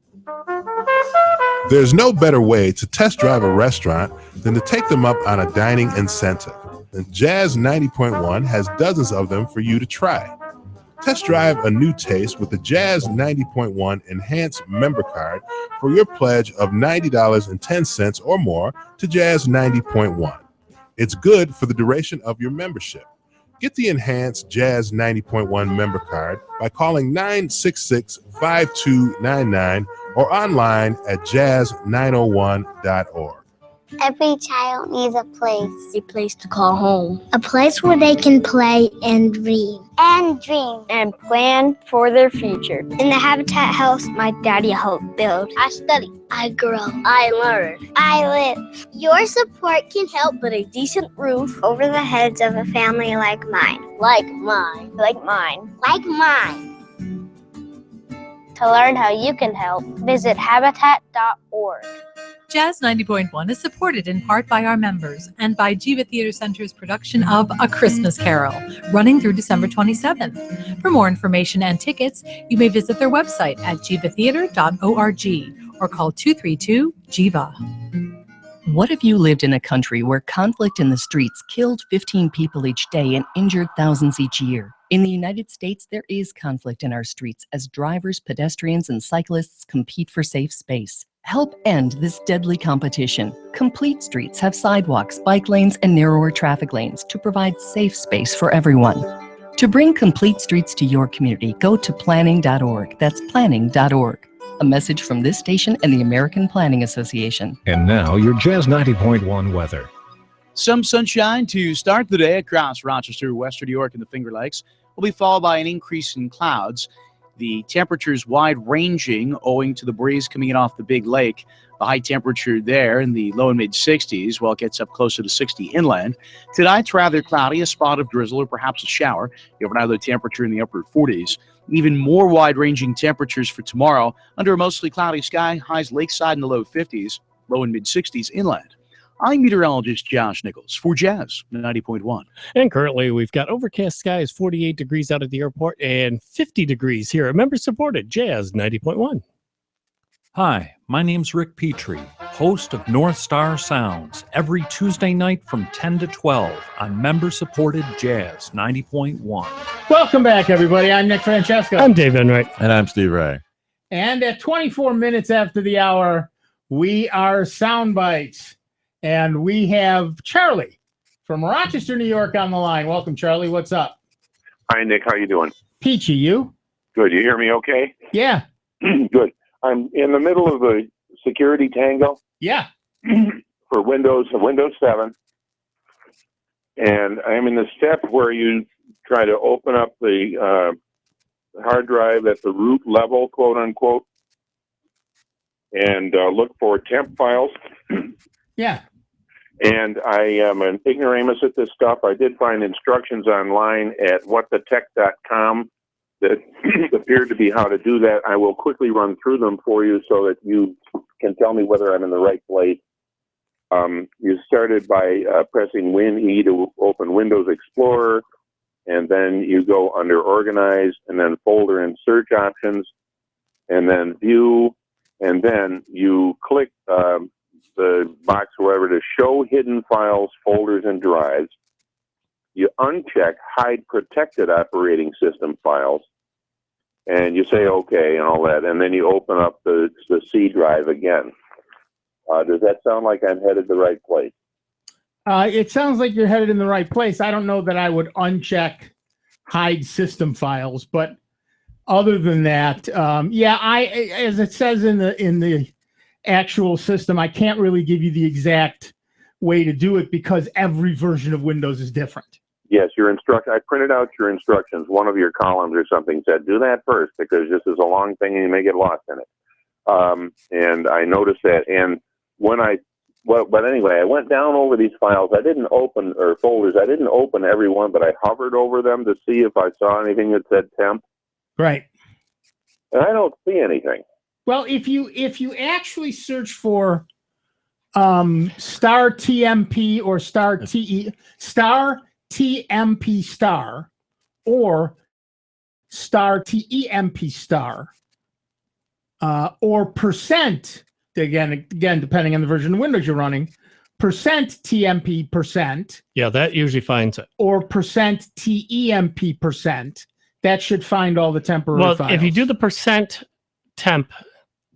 Speaker 10: There's no better way to test drive a restaurant than to take them up on a dining incentive. And Jazz 90.1 has dozens of them for you to try. Test drive a new taste with the Jazz 90.1 Enhanced Member Card for your pledge of $90.10 or more to Jazz 90.1. It's good for the duration of your membership. Get the Enhanced Jazz 90.1 Member Card by calling 966-5299 or online at jazz901.org.
Speaker 9: Every child needs a place to call home. A place where they can play and dream. And plan for their future. In the Habitat house my daddy helped build. I study. I grow. I learn. I live. Your support can help put a decent roof over the heads of a family like mine. Like mine. Like mine. Like mine. To learn how you can help, visit habitat.org.
Speaker 13: Jazz 90.1 is supported in part by our members and by Jiva Theater Center's production of A Christmas Carol, running through December 27th. For more information and tickets, you may visit their website at jivatheater.org or call 232-JIVA.
Speaker 7: What if you lived in a country where conflict in the streets killed 15 people each day and injured thousands each year? In the United States, there is conflict in our streets as drivers, pedestrians, and cyclists compete for safe space. Help end this deadly competition. Complete Streets have sidewalks, bike lanes, and narrower traffic lanes to provide safe space for everyone. To bring Complete Streets to your community, go to planning.org. That's planning.org. A message from this station and the American Planning Association.
Speaker 18: And now your Jazz 90.1 weather.
Speaker 12: Some sunshine to start the day across Rochester, Western New York, and the Finger Lakes will be followed by an increase in clouds. The temperatures wide-ranging owing to the breeze coming in off the big lake. The high temperature there in the low and mid-60s, while it gets up closer to 60 inland. Tonight's rather cloudy, a spot of drizzle or perhaps a shower. The overnight low temperature in the upper 40s. Even more wide-ranging temperatures for tomorrow under a mostly cloudy sky. Highs lakeside in the low 50s, low and mid-60s inland. I'm meteorologist Josh Nichols for Jazz 90.1.
Speaker 3: And currently we've got overcast skies, 48 degrees out at the airport and 50 degrees here. Member supported Jazz 90.1.
Speaker 15: Hi, my name's Rick Petrie, host of North Star Sounds, every Tuesday night from 10 to 12 on member-supported Jazz 90.1.
Speaker 1: Welcome back, everybody. I'm Nick Francesco.
Speaker 3: I'm Dave Enright.
Speaker 2: And I'm Steve Ray.
Speaker 1: And at 24 minutes after the hour, we are Sound Bytes. And we have Charlie from Rochester, New York on the line. Welcome, Charlie. What's up?
Speaker 25: Hi, Nick. How you doing?
Speaker 1: Peachy, you?
Speaker 25: Good. You hear me okay?
Speaker 1: Yeah.
Speaker 25: Good. I'm in the middle of a security tango.
Speaker 1: Yeah.
Speaker 25: For Windows 7. And I'm in the step where you try to open up the hard drive at the root level, quote unquote, and look for temp files.
Speaker 1: Yeah.
Speaker 25: And I am an ignoramus at this stuff. I did find instructions online at whatthetech.com that appeared to be how to do that. I will quickly run through them for you so that you can tell me whether I'm in the right place. You started by pressing Win-E to open Windows Explorer, and then you go under Organize, and then Folder and Search Options, and then View, and then you click the box, wherever, to show hidden files, folders, and drives. You uncheck hide protected operating system files, and you say okay and all that, and then you open up the C drive again. Does that sound like I'm headed the right place?
Speaker 1: It sounds like you're headed in the right place. I don't know that I would uncheck hide system files, but other than that, yeah, as it says in the actual system, I can't really give you the exact way to do it because every version of Windows is different.
Speaker 25: Yes, your instruction. I printed out your instructions. One of your columns or something said, "Do that first because this is a long thing and you may get lost in it." And I noticed that. And but anyway, I went down over these files. I didn't open folders. I didn't open every one, but I hovered over them to see if I saw anything that said temp.
Speaker 1: Right.
Speaker 25: And I don't see anything.
Speaker 1: Well, if you actually search for star TMP or star TMP star or star TEMP star or percent, again depending on the version of Windows you're running, percent TMP percent.
Speaker 3: Yeah, that usually finds it.
Speaker 1: Or percent TEMP percent. That should find all the temporary files.
Speaker 3: If you do the percent temp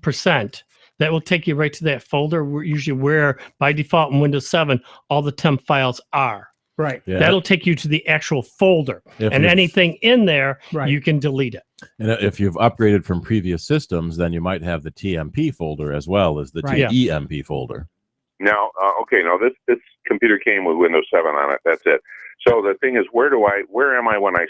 Speaker 3: percent, that will take you right to that folder where by default in Windows 7 all the temp files are.
Speaker 1: Right.
Speaker 2: Yeah.
Speaker 3: That'll take you to the actual folder, and anything in there, you can delete it.
Speaker 2: And if you've upgraded from previous systems, then you might have the TMP folder as well as the TEMP folder.
Speaker 25: Now, now this computer came with Windows 7 on it. That's it. So the thing is, where am I when I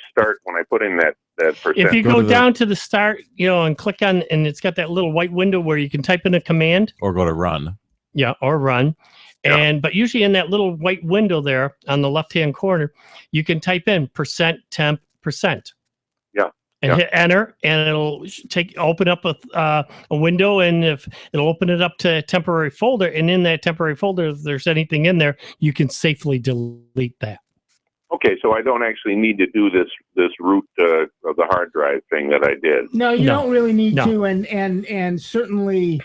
Speaker 25: put in that percent?
Speaker 3: If you go down to the start, and click on, and it's got that little white window where you can type in a command.
Speaker 2: Or go to run.
Speaker 3: Yeah, or run.
Speaker 25: Yeah.
Speaker 3: But usually in that little white window there on the left-hand corner, you can type in percent temp percent.
Speaker 25: Yeah.
Speaker 3: And hit enter, and it'll open up a window, and if it'll open it up to a temporary folder, and in that temporary folder, if there's anything in there, you can safely delete that.
Speaker 25: Okay, so I don't actually need to do this root of the hard drive thing that I did.
Speaker 1: No, you don't really need to, and certainly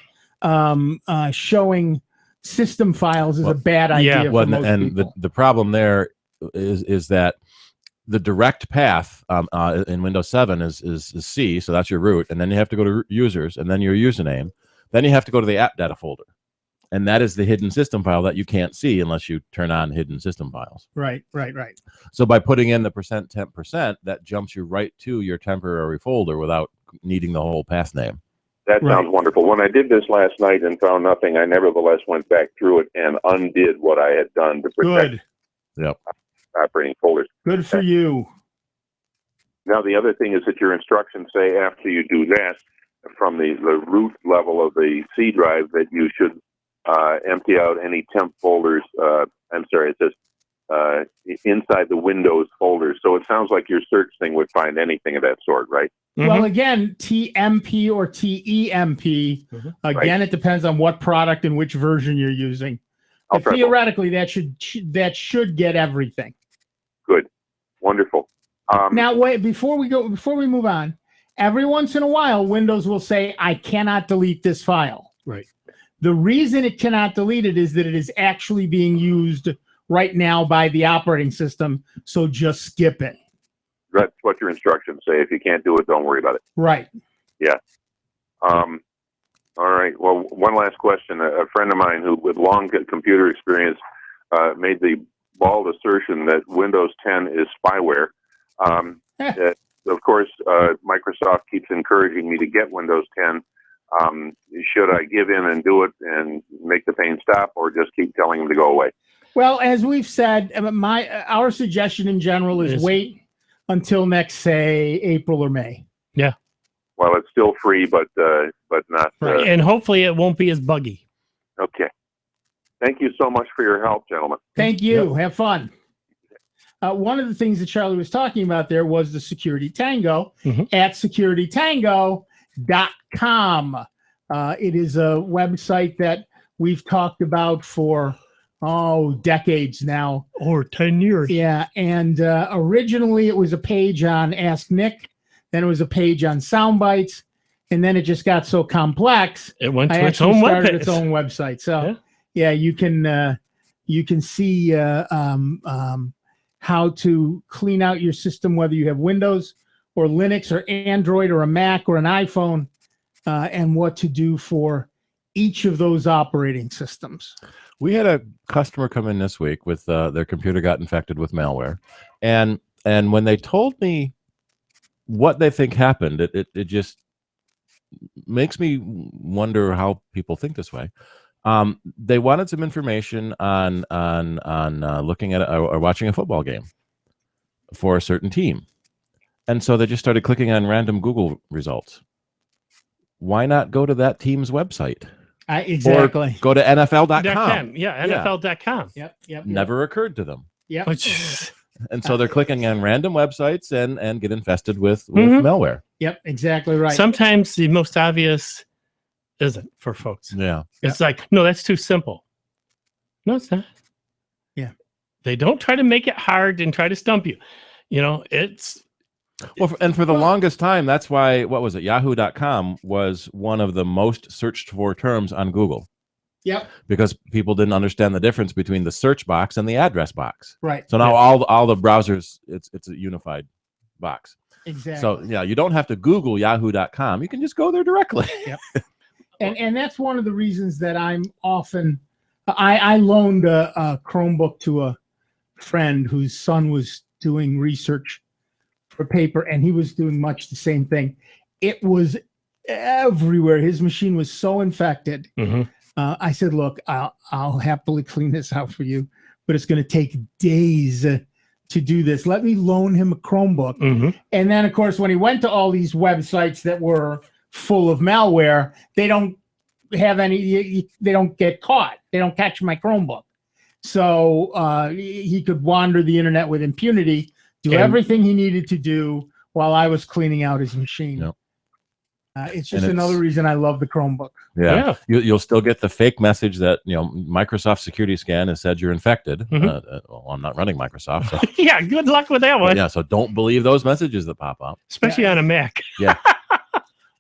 Speaker 1: showing system files is a bad idea. For most people.
Speaker 2: The problem there is that the direct path in Windows 7 is C, so that's your root, and then you have to go to users, and then your username. Then you have to go to the app data folder, and that is the hidden system file that you can't see unless you turn on hidden system files.
Speaker 1: Right.
Speaker 2: So by putting in the percent temp percent, that jumps you right to your temporary folder without needing the whole path name.
Speaker 25: That sounds wonderful. When I did this last night and found nothing, I nevertheless went back through it and undid what I had done to protect operating folders.
Speaker 1: Good for you.
Speaker 25: Now, the other thing is that your instructions say after you do that, from the root level of the C drive, that you should empty out any temp folders. It says inside the Windows folder. So it sounds like your search thing would find anything of that sort, right?
Speaker 1: Well, again, TMP or TEMP, again, it depends on what product and which version you're using. But theoretically, that should get everything.
Speaker 25: Good. Wonderful.
Speaker 1: Now, wait, before we move on, every once in a while, Windows will say, I cannot delete this file.
Speaker 3: Right.
Speaker 1: The reason it cannot delete it is that it is actually being used right now by the operating system, so just skip it.
Speaker 25: That's what your instructions say. If you can't do it, don't worry about it.
Speaker 1: Right.
Speaker 25: Yeah. All right. Well, one last question. A friend of mine who with long computer experience made the bald assertion that Windows 10 is spyware. Of course, Microsoft keeps encouraging me to get Windows 10. Should I give in and do it and make the pain stop, or just keep telling them to go away?
Speaker 1: Well, as we've said, our suggestion in general is wait until next, say, April or May.
Speaker 3: Yeah.
Speaker 25: Well, it's still free, but not.
Speaker 3: And hopefully it won't be as buggy.
Speaker 25: Okay. Thank you so much for your help, gentlemen.
Speaker 1: Thank you. Have fun. One of the things that Charlie was talking about there was the Security Tango at securitytango.com. It is a website that we've talked about for decades now.
Speaker 3: Or 10 years.
Speaker 1: Yeah, and originally it was a page on Ask Nick, then it was a page on Soundbites, and then it just got so complex.
Speaker 3: It went to
Speaker 1: its own website. So yeah, you can see how to clean out your system, whether you have Windows or Linux or Android or a Mac or an iPhone, and what to do for each of those operating systems.
Speaker 2: We had a customer come in this week with their computer got infected with malware, and when they told me what they think happened, it just makes me wonder how people think this way. They wanted some information on looking at or watching a football game, for a certain team. And so they just started clicking on random Google results. Why not go to that team's website?
Speaker 1: Exactly.
Speaker 2: Or go to NFL.com.
Speaker 3: Yeah, NFL.com.
Speaker 1: Yep.
Speaker 2: Never occurred to them.
Speaker 1: Yep.
Speaker 2: And so they're clicking on random websites and get infested with malware.
Speaker 1: Yep, exactly right.
Speaker 3: Sometimes the most obvious isn't for folks.
Speaker 2: Yeah.
Speaker 3: It's like, no, that's too simple. No, it's not.
Speaker 1: Yeah.
Speaker 3: They don't try to make it hard and try to stump you. It's...
Speaker 2: Well, and for the longest time, that's why, what was it? Yahoo.com was one of the most searched for terms on Google.
Speaker 1: Yep.
Speaker 2: Because people didn't understand the difference between the search box and the address box.
Speaker 1: Right.
Speaker 2: So now all the browsers, it's a unified box.
Speaker 1: Exactly.
Speaker 2: So yeah, you don't have to Google Yahoo.com. You can just go there directly.
Speaker 1: Yep. and that's one of the reasons that I'm often, I loaned a Chromebook to a friend whose son was doing research for a paper, and he was doing much the same thing. It was everywhere. His machine was so infected. I said, look, I'll happily clean this out for you, but it's going to take days to do this. Let me loan him a Chromebook. And then, of course, when he went to all these websites that were full of malware, they don't have any, they don't get caught. They don't catch my Chromebook. So he could wander the internet with impunity, do everything he needed to do while I was cleaning out his machine.
Speaker 2: Yep.
Speaker 1: It's just another reason I love the Chromebook.
Speaker 2: Yeah. You'll still get the fake message that, Microsoft Security Scan has said you're infected. Well, I'm not running Microsoft. So.
Speaker 3: Yeah, good luck with that one.
Speaker 2: Yeah, so don't believe those messages that pop up.
Speaker 3: Especially on a Mac.
Speaker 2: Yeah.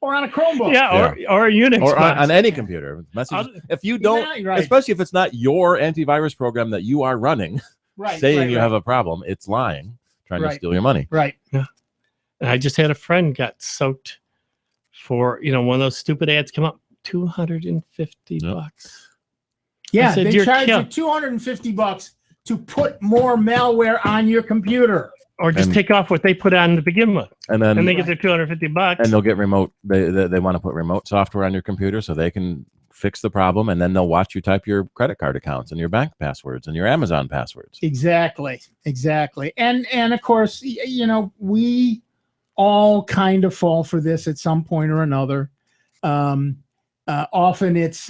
Speaker 1: Or on a Chromebook.
Speaker 3: Yeah, or a Unix.
Speaker 2: Or on any computer. Messages. If you don't, especially if it's not your antivirus program that you are running, saying you have a problem, it's lying, trying to steal your money.
Speaker 1: Right.
Speaker 3: Yeah. And I just had a friend got soaked for, one of those stupid ads come up, $250.
Speaker 1: Yeah,
Speaker 3: said,
Speaker 1: they charge you $250 to put more malware on your computer.
Speaker 3: Or just take off what they put on to begin with.
Speaker 2: And then
Speaker 3: they get their $250.
Speaker 2: And they'll get remote. They want to put remote software on your computer so they can fix the problem, and then they'll watch you type your credit card accounts and your bank passwords and your Amazon passwords.
Speaker 1: Exactly. And of course, we all kind of fall for this at some point or another. Often it's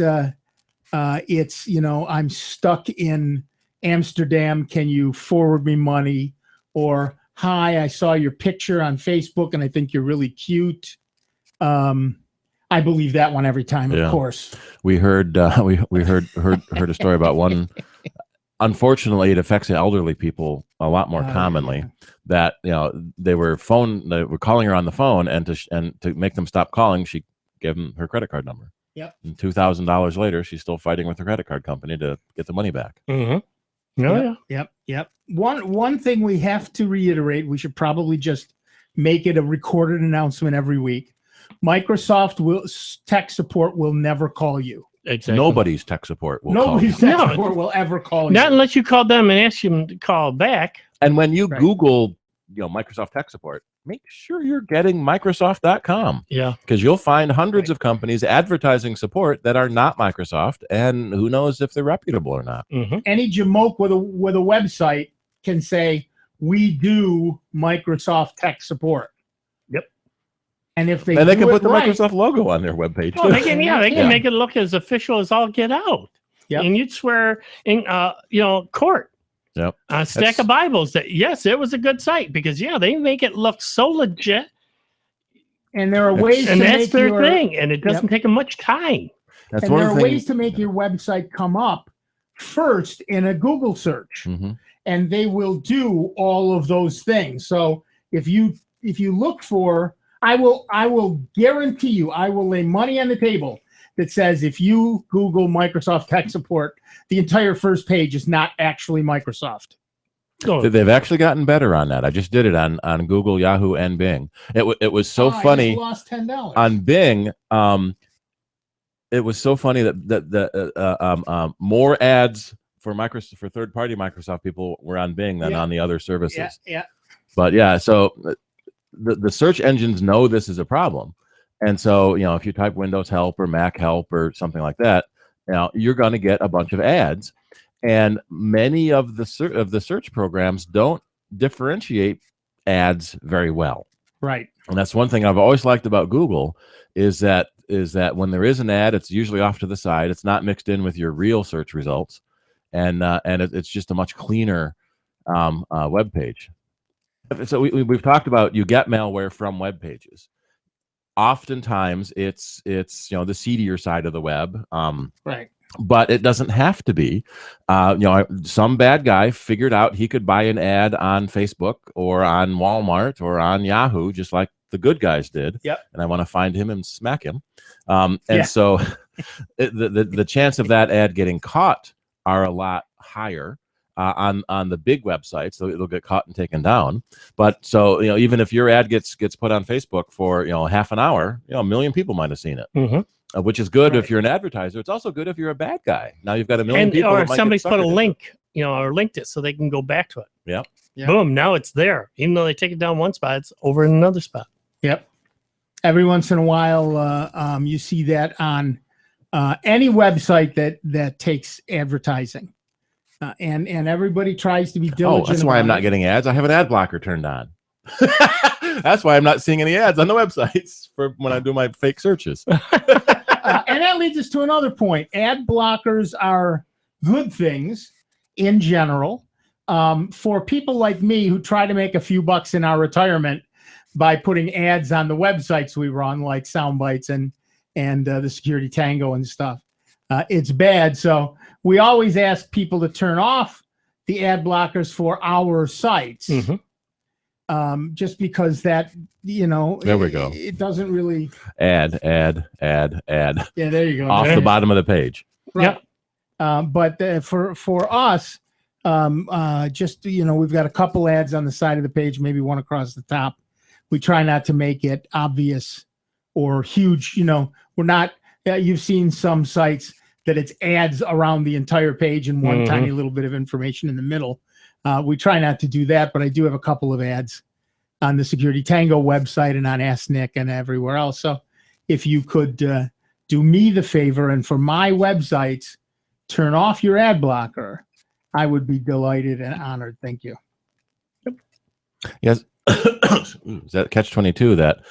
Speaker 1: I'm stuck in Amsterdam. Can you forward me money? Or, hi, I saw your picture on Facebook and I think you're really cute. I believe that one every time, of course.
Speaker 2: We heard we heard a story about one. Unfortunately, it affects elderly people a lot more commonly. That they were calling her on the phone, and to make them stop calling, she gave them her credit card number.
Speaker 1: Yep.
Speaker 2: And $2,000 later, she's still fighting with her credit card company to get the money back.
Speaker 1: Yep. One thing we have to reiterate, we should probably just make it a recorded announcement every week. Microsoft tech support will never call you.
Speaker 3: Exactly.
Speaker 2: Nobody's tech support will
Speaker 1: Nobody's
Speaker 2: call you.
Speaker 1: tech support will ever call you.
Speaker 3: Not unless you call them and ask them to call back.
Speaker 2: And when you Google, Microsoft tech support, make sure you're getting Microsoft.com.
Speaker 3: Yeah.
Speaker 2: Because you'll find hundreds of companies advertising support that are not Microsoft, and who knows if they're reputable or not.
Speaker 1: Any jamoke with a website can say, we do Microsoft tech support.
Speaker 3: Yep.
Speaker 1: And if they
Speaker 2: can put the Microsoft logo on their webpage.
Speaker 3: Well, they can make it look as official as all get out.
Speaker 1: Yep.
Speaker 3: And you'd swear in court.
Speaker 2: Yep.
Speaker 3: A stack of Bibles that yes, it was a good site because they make it look so legit.
Speaker 1: And there are ways
Speaker 3: and
Speaker 1: to
Speaker 3: that's
Speaker 1: make
Speaker 3: their
Speaker 1: your,
Speaker 3: thing, and it doesn't take them much time.
Speaker 2: That's
Speaker 1: and there are ways to make your website come up first in a Google search, and they will do all of those things. So if you look for, I will guarantee you, I will lay money on the table that says if you Google Microsoft tech support, the entire first page is not actually Microsoft.
Speaker 2: They've actually gotten better on that. I just did it on Google, Yahoo, and Bing. It was so funny.
Speaker 1: I just lost $10
Speaker 2: on Bing. It was so funny that more ads for third-party Microsoft people were on Bing than on the other services.
Speaker 1: Yeah.
Speaker 2: But so the search engines know this is a problem, and so if you type Windows Help or Mac Help or something like that, you're going to get a bunch of ads. And many of the search programs don't differentiate ads very well.
Speaker 1: Right.
Speaker 2: And that's one thing I've always liked about Google is that when there is an ad, it's usually off to the side. It's not mixed in with your real search results, and it's just a much cleaner web page. So we've talked about you get malware from web pages. Oftentimes it's the seedier side of the web.
Speaker 1: Right.
Speaker 2: But it doesn't have to be. Some bad guy figured out he could buy an ad on Facebook or on Walmart or on Yahoo, just like the good guys did.
Speaker 1: Yep.
Speaker 2: And I want to find him and smack him. So the chance of that ad getting caught are a lot higher on the big websites. So it'll get caught and taken down. But so even if your ad gets put on Facebook for half an hour, 1 million people might have seen it.
Speaker 3: Mm-hmm.
Speaker 2: Which is good if you're an advertiser. It's also good if you're a bad guy. Now you've got 1 million people.
Speaker 3: Or if somebody put a link, or linked it so they can go back to it.
Speaker 2: Yeah.
Speaker 3: Boom. Now it's there. Even though they take it down one spot, it's over in another spot.
Speaker 1: Yep. Every once in a while, you see that on any website that takes advertising, and everybody tries to be diligent.
Speaker 2: Oh, that's why I'm not getting ads. I have an ad blocker turned on. That's why I'm not seeing any ads on the websites for when I do my fake searches.
Speaker 1: And that leads us to another point. Ad blockers are good things in general for people like me who try to make a few bucks in our retirement by putting ads on the websites we run, like Soundbytes and the Security Tango and stuff. It's bad. So we always ask people to turn off the ad blockers for our sites.
Speaker 3: Mm-hmm.
Speaker 1: Just because that,
Speaker 2: there we go.
Speaker 1: It doesn't really
Speaker 2: ad.
Speaker 1: Yeah, there you go.
Speaker 2: Off the bottom of the page.
Speaker 1: Right. But for us, just we've got a couple ads on the side of the page, maybe one across the top. We try not to make it obvious or huge. We're not. You've seen some sites that it's ads around the entire page and one tiny little bit of information in the middle. We try not to do that, but I do have a couple of ads on the Security Tango website and on Ask Nick and everywhere else. So if you could do me the favor and for my websites, turn off your ad blocker, I would be delighted and honored. Thank you.
Speaker 2: Yes. Is that catch-22 that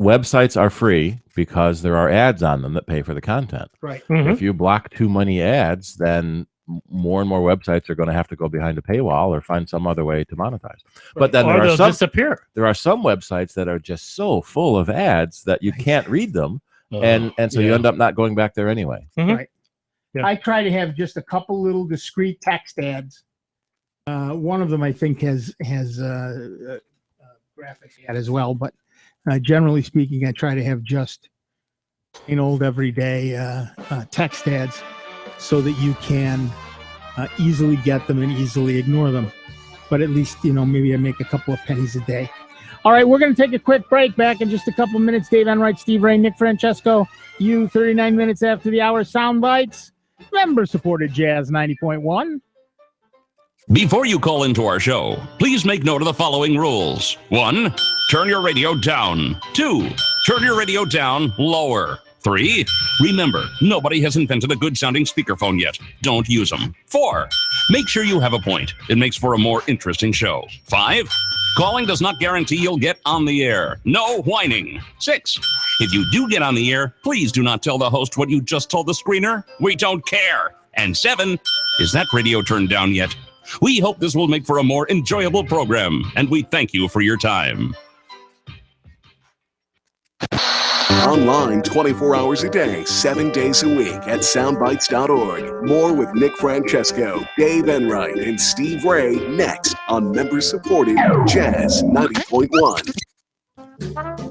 Speaker 2: websites are free because there are ads on them that pay for the content.
Speaker 1: Right.
Speaker 3: Mm-hmm.
Speaker 2: If you block too many ads, then more and more websites are going to have to go behind a paywall or find some other way to monetize. Right. But then
Speaker 3: there are
Speaker 2: some websites that are just so full of ads that you can't read them, and so you end up not going back there anyway.
Speaker 3: Mm-hmm.
Speaker 1: Right. Yeah. I try to have just a couple little discrete text ads. One of them I think has a graphic ad as well, but generally speaking, I try to have just plain old everyday text ads, so that you can easily get them and easily ignore them. But at least, maybe I make a couple of pennies a day. All right, we're going to take a quick break. Back in just a couple minutes. Dave Enright, Steve Ray, Nick Francesco. 39 minutes after the hour. Soundbytes. Member-supported Jazz 90.1.
Speaker 6: Before you call into our show, please make note of the following rules. 1, turn your radio down. 2, turn your radio down lower. 3, remember, nobody has invented a good-sounding speakerphone yet. Don't use them. 4, make sure you have a point. It makes for a more interesting show. 5, calling does not guarantee you'll get on the air. No whining. 6, if you do get on the air, please do not tell the host what you just told the screener. We don't care. And 7, is that radio turned down yet? We hope this will make for a more enjoyable program, and we thank you for your time.
Speaker 5: Online 24 hours a day, 7 days a week at soundbytes.org. More with Nick Francesco, Dave Enright, and Steve Ray next on member-supported Jazz 90.1.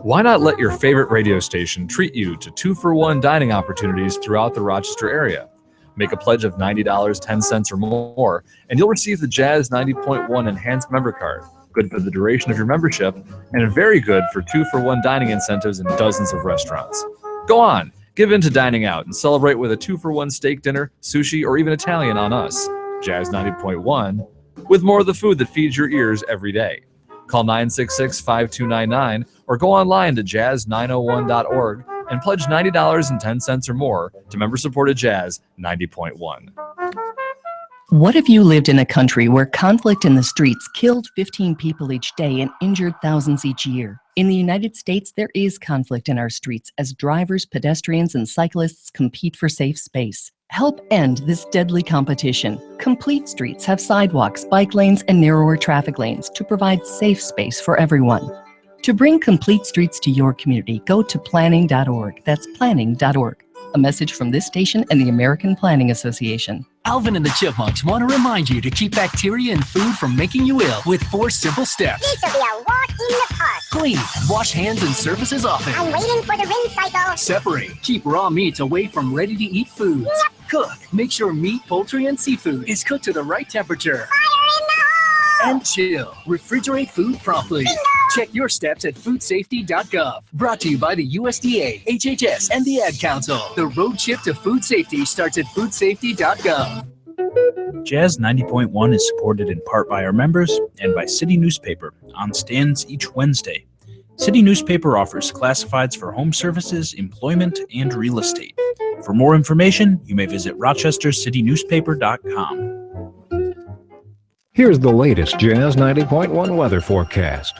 Speaker 16: Why not let your favorite radio station treat you to 2-for-1 dining opportunities throughout the Rochester area? Make a pledge of $90, 10 cents or more, and you'll receive the Jazz 90.1 Enhanced Member Card. Good for the duration of your membership, and very good for 2-for-1 dining incentives in dozens of restaurants. Go on, give in to dining out and celebrate with a 2-for-1 steak dinner, sushi, or even Italian on us. Jazz 90.1, with more of the food that feeds your ears every day. Call 966-5299 or go online to jazz901.org and pledge $90 and 10 cents or more to member-supported Jazz 90.1.
Speaker 7: What if you lived in a country where conflict in the streets killed 15 people each day and injured thousands each year? In the United States, there is conflict in our streets as drivers, pedestrians, and cyclists compete for safe space. Help end this deadly competition. Complete Streets have sidewalks, bike lanes, and narrower traffic lanes to provide safe space for everyone. To bring Complete Streets to your community, go to planning.org. That's planning.org. A message from this station and the American Planning Association.
Speaker 8: Alvin and the Chipmunks want to remind you to keep bacteria in food from making you ill with 4 simple steps.
Speaker 9: This will be a walk in the park.
Speaker 8: Clean, wash hands and surfaces often.
Speaker 9: I'm waiting for the rinse cycle.
Speaker 8: Separate, keep raw meats away from ready-to-eat foods.
Speaker 9: Yep.
Speaker 8: Cook, make sure meat, poultry, and seafood is cooked to the right temperature.
Speaker 9: Fire in the hole!
Speaker 8: And chill, refrigerate food promptly.
Speaker 9: Bingo!
Speaker 8: Check your steps at foodsafety.gov. Brought to you by the USDA, HHS, and the Ad Council. The road trip to food safety starts at foodsafety.gov.
Speaker 11: Jazz 90.1 is supported in part by our members and by City Newspaper on stands each Wednesday. City Newspaper offers classifieds for home services, employment, and real estate. For more information, you may visit rochestercitynewspaper.com.
Speaker 18: Here's the latest Jazz 90.1 weather forecast.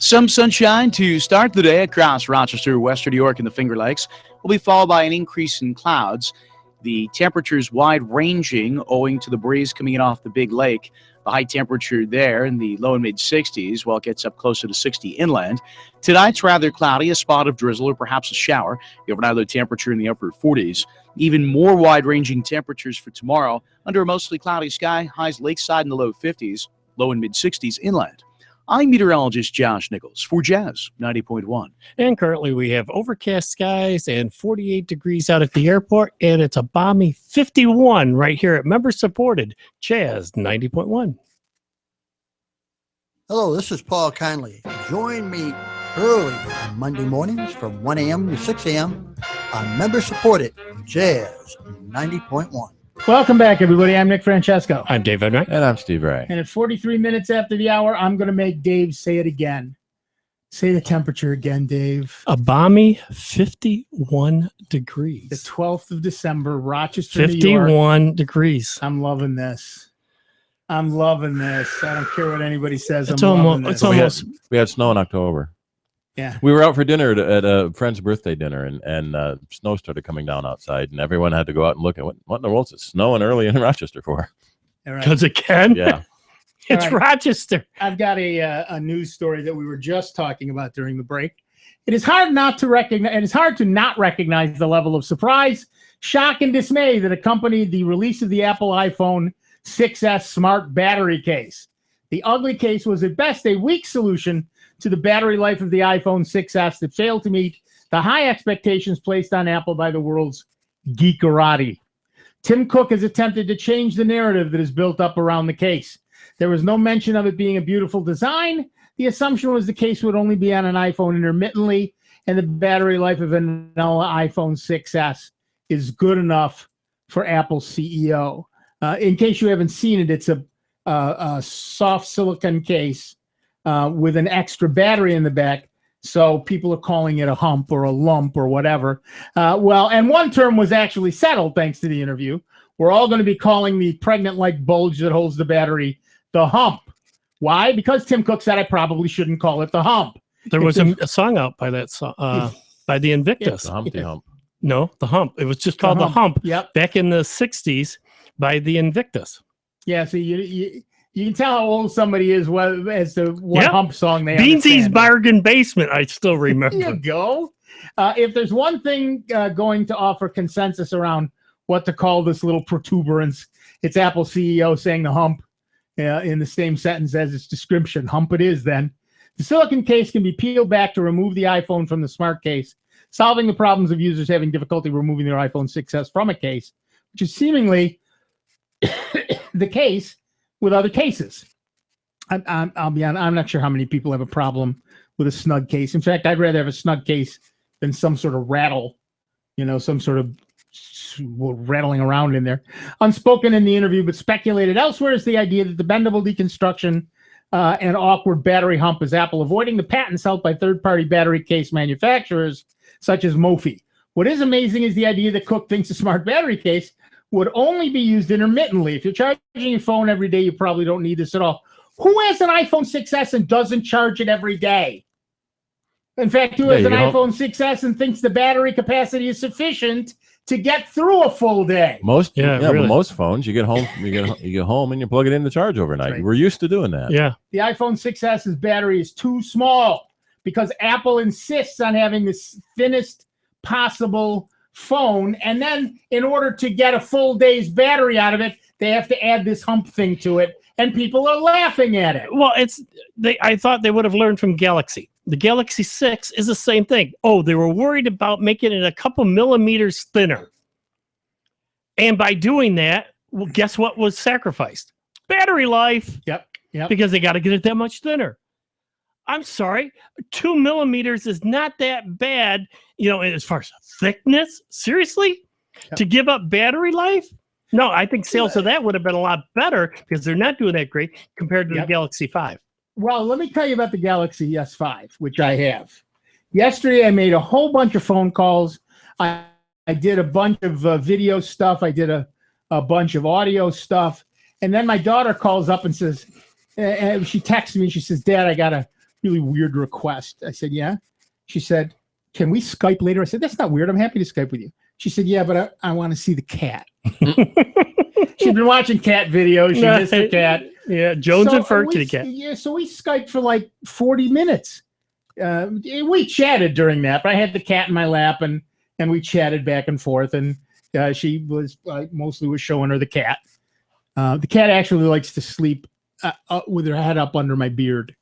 Speaker 12: Some sunshine to start the day across Rochester, Western New York, and the Finger Lakes will be followed by an increase in clouds. The temperatures wide-ranging owing to the breeze coming in off the big lake. The high temperature there in the low and mid-60s, while it gets up closer to 60 inland. Tonight's rather cloudy, a spot of drizzle or perhaps a shower. The overnight low temperature in the upper 40s. Even more wide-ranging temperatures for tomorrow. Under a mostly cloudy sky, highs lakeside in the low 50s, low and mid-60s inland. I'm meteorologist Josh Nichols for Jazz 90.1.
Speaker 3: And currently we have overcast skies and 48 degrees out at the airport, and it's a balmy 51 right here at member-supported Jazz 90.1.
Speaker 17: Hello, this is Paul Conley. Join me early on Monday mornings from 1 a.m. to 6 a.m. on member-supported Jazz 90.1.
Speaker 1: Welcome back, everybody. I'm Nick Francesco.
Speaker 3: I'm Dave Enright.
Speaker 2: And I'm Steve Ray.
Speaker 1: And at 43 minutes after the hour, I'm going to make Dave say it again. Say the temperature again, Dave.
Speaker 3: A balmy 51 degrees.
Speaker 1: The 12th of December, Rochester,
Speaker 3: 51
Speaker 1: New York.
Speaker 3: degrees.
Speaker 1: I'm loving this. I'm loving this. I don't care what anybody says.
Speaker 3: It's
Speaker 1: I'm
Speaker 3: almost,
Speaker 1: loving this.
Speaker 3: it's almost.
Speaker 2: We had snow in October.
Speaker 1: Yeah.
Speaker 2: We were out for dinner at a friend's birthday dinner, and snow started coming down outside, and everyone had to go out and look at what in the world is it snowing early in Rochester for?
Speaker 3: Because it can?
Speaker 2: Yeah.
Speaker 3: It's
Speaker 1: All right.
Speaker 3: Rochester.
Speaker 1: I've got a news story that we were just talking about during the break. It is hard not to recognize, and it's hard to not recognize the level of surprise, shock, and dismay that accompanied the release of the Apple iPhone 6S smart battery case. The ugly case was at best a weak solution to the battery life of the iPhone 6S that failed to meet the high expectations placed on Apple by the world's geekerati. Tim Cook has attempted to change the narrative that is built up around the case. There was no mention of it being a beautiful design. The assumption was the case would only be on an iPhone intermittently, and the battery life of an iPhone 6S is good enough for Apple's CEO. In case you haven't seen it, it's a soft silicon case with an extra battery in the back. So people are calling it a hump or a lump or whatever. And one term was actually settled thanks to the interview. We're all going to be calling the pregnant-like bulge that holds the battery the hump. Why? Because Tim Cook said I probably shouldn't call it the hump.
Speaker 3: There was a song out by that by the Invictus.
Speaker 2: The Humpty Hump.
Speaker 3: No, the hump. It was just called the hump.
Speaker 1: Yep.
Speaker 3: Back in the 60s by the Invictus.
Speaker 1: Yeah, so you can tell how old somebody is as to what hump song they
Speaker 3: Beansy's
Speaker 1: understand.
Speaker 3: Bargain Basement, I still remember.
Speaker 1: There you go. If there's one thing going to offer consensus around what to call this little protuberance, it's Apple CEO saying the hump in the same sentence as its description. Hump it is then. The silicon case can be peeled back to remove the iPhone from the smart case, solving the problems of users having difficulty removing their iPhone 6S from a case, which is seemingly the case with other cases. I'll be honest, I'm not sure how many people have a problem with a snug case. In fact, I'd rather have a snug case than some sort of rattle, some sort of rattling around in there. Unspoken in the interview, but speculated elsewhere is the idea that the bendable deconstruction and awkward battery hump is Apple avoiding the patents held by third-party battery case manufacturers such as Mophie. What is amazing is the idea that Cook thinks a smart battery case would only be used intermittently. If you're charging your phone every day, you probably don't need this at all. Who has an iPhone 6S and doesn't charge it every day? In fact, who has an iPhone 6S and thinks the battery capacity is sufficient to get through a full day?
Speaker 2: Most
Speaker 1: really.
Speaker 2: but most phones, you get home and you plug it in to charge overnight.
Speaker 1: Right.
Speaker 2: We're used to doing that.
Speaker 3: Yeah.
Speaker 1: The iPhone 6S's battery is too small because Apple insists on having the thinnest possible phone, and then in order to get a full day's battery out of it, they have to add this hump thing to it, and people are laughing at it.
Speaker 3: Well, I thought they would have learned from Galaxy. The Galaxy 6 is the same thing. Oh, they were worried about making it a couple millimeters thinner. And by doing that, well, guess what was sacrificed? Battery life.
Speaker 1: Yep.
Speaker 3: Because they got to get it that much thinner. I'm sorry, 2 millimeters is not that bad, as far as thickness. Seriously?
Speaker 1: Yep.
Speaker 3: To give up battery life? No, I think sales of that would have been a lot better because they're not doing that great compared to the Galaxy 5.
Speaker 1: Well, let me tell you about the Galaxy S5, which I have. Yesterday, I made a whole bunch of phone calls. I did a bunch of video stuff. I did a bunch of audio stuff. And then my daughter calls up and says, she texts me and she says, Dad, I got a really weird request. I said, yeah. She said, can we Skype later? I said, that's not weird. I'm happy to Skype with you. She said, yeah, but I want to see the cat. She's been watching cat videos. She missed her cat.
Speaker 3: Yeah, Jones and Ferg to the cat.
Speaker 1: Yeah, so we Skyped for like 40 minutes. We chatted during that, but I had the cat in my lap, and we chatted back and forth, and she was mostly was showing her the cat. The cat actually likes to sleep with her head up under my beard.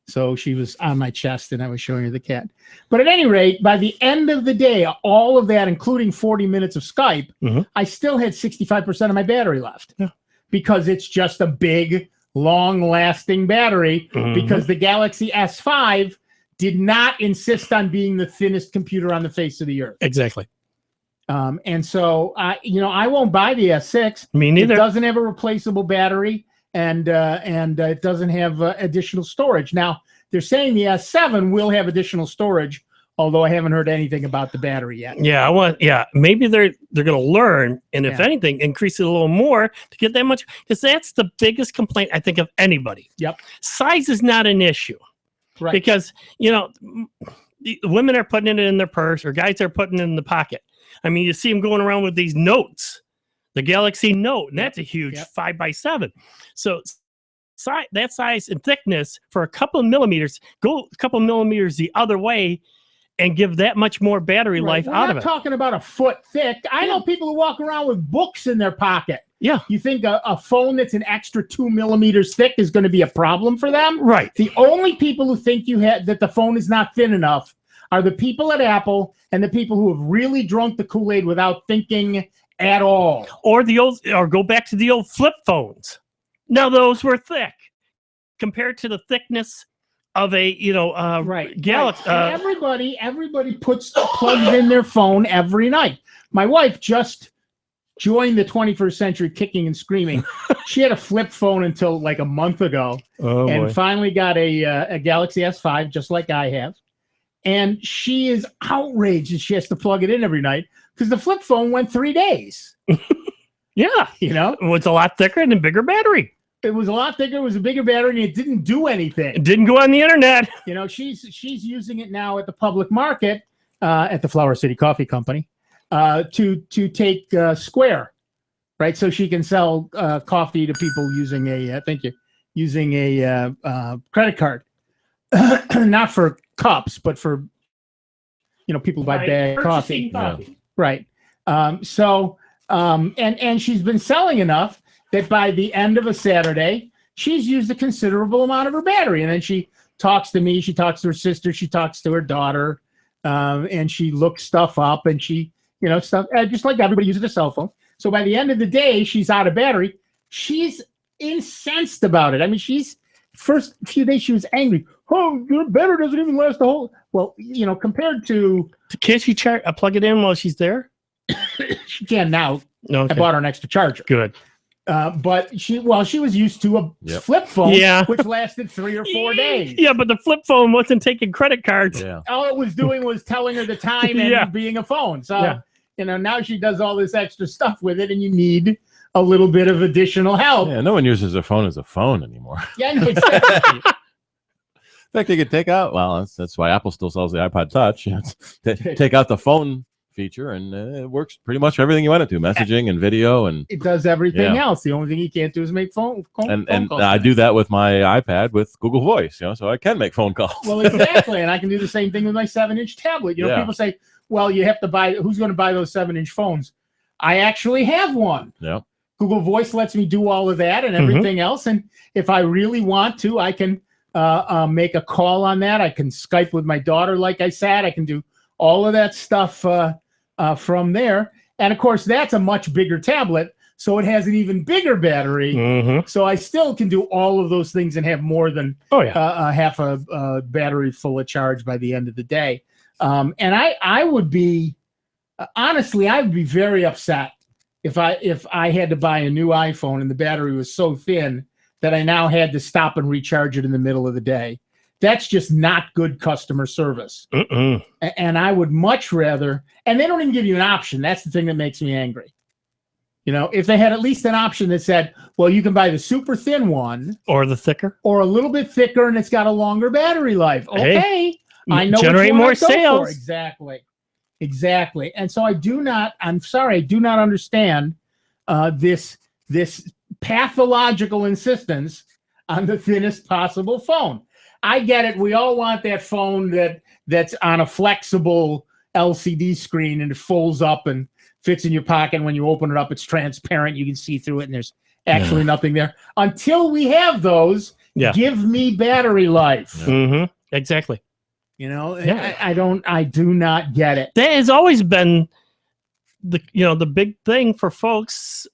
Speaker 1: So she was on my chest, and I was showing her the cat. But at any rate, by the end of the day, all of that, including 40 minutes of Skype, I still had 65% of my battery left.
Speaker 3: Yeah.
Speaker 1: Because it's just a big, long-lasting battery, because the Galaxy S5 did not insist on being the thinnest computer on the face of the earth.
Speaker 3: Exactly.
Speaker 1: And so, I won't buy the S6.
Speaker 3: Me neither.
Speaker 1: It doesn't have a replaceable battery. And it doesn't have additional storage. Now, they're saying the S7 will have additional storage, although I haven't heard anything about the battery yet.
Speaker 3: Yeah, maybe they're going to learn, and if anything, increase it a little more to get that much, because that's the biggest complaint, I think, of anybody.
Speaker 1: Yep.
Speaker 3: Size is not an issue.
Speaker 1: Right.
Speaker 3: Because, the women are putting it in their purse, or guys are putting it in the pocket. I mean, you see them going around with these notes. The Galaxy Note, and that's a huge 5x7. So that size and thickness for a couple of millimeters, go a couple of millimeters the other way and give that much more battery life out of it.
Speaker 1: We're not talking about a foot thick. I know people who walk around with books in their pocket.
Speaker 3: Yeah.
Speaker 1: You think a phone that's an extra 2 millimeters thick is going to be a problem for them?
Speaker 3: Right.
Speaker 1: The only people who think that the phone is not thin enough are the people at Apple and the people who have really drunk the Kool-Aid without thinking at all.
Speaker 3: Or go back to the old flip phones. Now those were thick compared to the thickness of a Galaxy.
Speaker 1: Right. Everybody plugs in their phone every night. My wife just joined the 21st century kicking and screaming. She had a flip phone until like a month ago, and finally got a Galaxy S5, just like I have. And she is outraged that she has to plug it in every night because the flip phone went 3 days.
Speaker 3: Yeah. It was a lot thicker and a bigger battery.
Speaker 1: It was a lot thicker. It was a bigger battery, and it didn't do anything.
Speaker 3: It didn't go on the internet.
Speaker 1: She's using it now at the public market, at the Flower City Coffee Company, to take Square, right? So she can sell coffee to people using a credit card, not for cups, but for people who buy bag coffee. Right. And she's been selling enough that by the end of a Saturday, she's used a considerable amount of her battery. And then she talks to me, she talks to her sister, she talks to her daughter, and she looks stuff up, and she, stuff just like everybody uses a cell phone. So by the end of the day, she's out of battery. She's incensed about it. I mean, first few days she was angry. Oh, your battery doesn't even last the whole. Well, compared to.
Speaker 3: Can't she plug it in while she's there?
Speaker 1: She can now.
Speaker 3: Okay.
Speaker 1: I bought her an extra charger.
Speaker 3: Good.
Speaker 1: But she was used to a flip phone, which lasted 3 or 4 days.
Speaker 3: Yeah, but the flip phone wasn't taking credit cards.
Speaker 2: Yeah.
Speaker 1: All it was doing was telling her the time and being a phone. So, now she does all this extra stuff with it, and you need a little bit of additional help.
Speaker 2: Yeah, no one uses a phone as a phone anymore.
Speaker 1: Yeah, I know exactly.
Speaker 2: In fact, they could take out. Well, that's why Apple still sells the iPod Touch. Take out the phone feature, and it works pretty much everything you want it to: messaging and video, and
Speaker 1: it does everything else. The only thing you can't do is make phone calls.
Speaker 2: And I do that with my iPad with Google Voice, so I can make phone calls.
Speaker 1: Well, exactly, and I can do the same thing with my 7-inch tablet. People say, "Well, you have to buy. Who's going to buy those 7-inch phones?" I actually have one.
Speaker 2: Yeah.
Speaker 1: Google Voice lets me do all of that and everything else, and if I really want to, I can make a call on that. I can Skype with my daughter, like I said. I can do all of that stuff from there. And, of course, that's a much bigger tablet, so it has an even bigger battery. So I still can do all of those things and have more than half a battery full of charge by the end of the day. And I would be, honestly, I would be very upset if I had to buy a new iPhone and the battery was so thin that I now had to stop and recharge it in the middle of the day. That's just not good customer service. And I would much rather, and they don't even give you an option. That's the thing that makes me angry. If they had at least an option that said, well, you can buy the super thin one.
Speaker 3: Or the thicker.
Speaker 1: Or a little bit thicker and it's got a longer battery life. Okay.
Speaker 3: Hey,
Speaker 1: I know
Speaker 3: generate more sales.
Speaker 1: Exactly. And so I do not understand this pathological insistence on the thinnest possible phone. I get it. We all want that phone that's on a flexible LCD screen and it folds up and fits in your pocket. When you open it up, it's transparent. You can see through it and there's actually nothing there. Until we have those, give me battery life.
Speaker 3: Exactly.
Speaker 1: I do not get it.
Speaker 3: That has always been the big thing for folks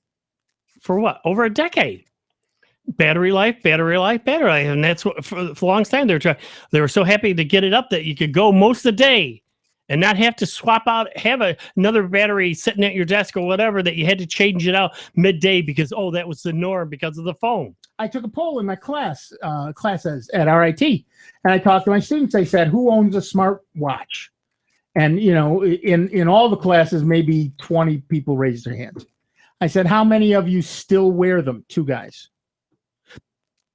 Speaker 3: for what? Over a decade. Battery life, and that's what for the longest time they were so happy to get it up that you could go most of the day and not have to swap out, have another battery sitting at your desk or whatever that you had to change it out midday because that was the norm because of the phone.
Speaker 1: I took a poll in my classes at RIT, and I talked to my students. I said, "Who owns a smart watch?" And in all the classes, maybe 20 people raised their hands. I said, "How many of you still wear them?" 2 guys.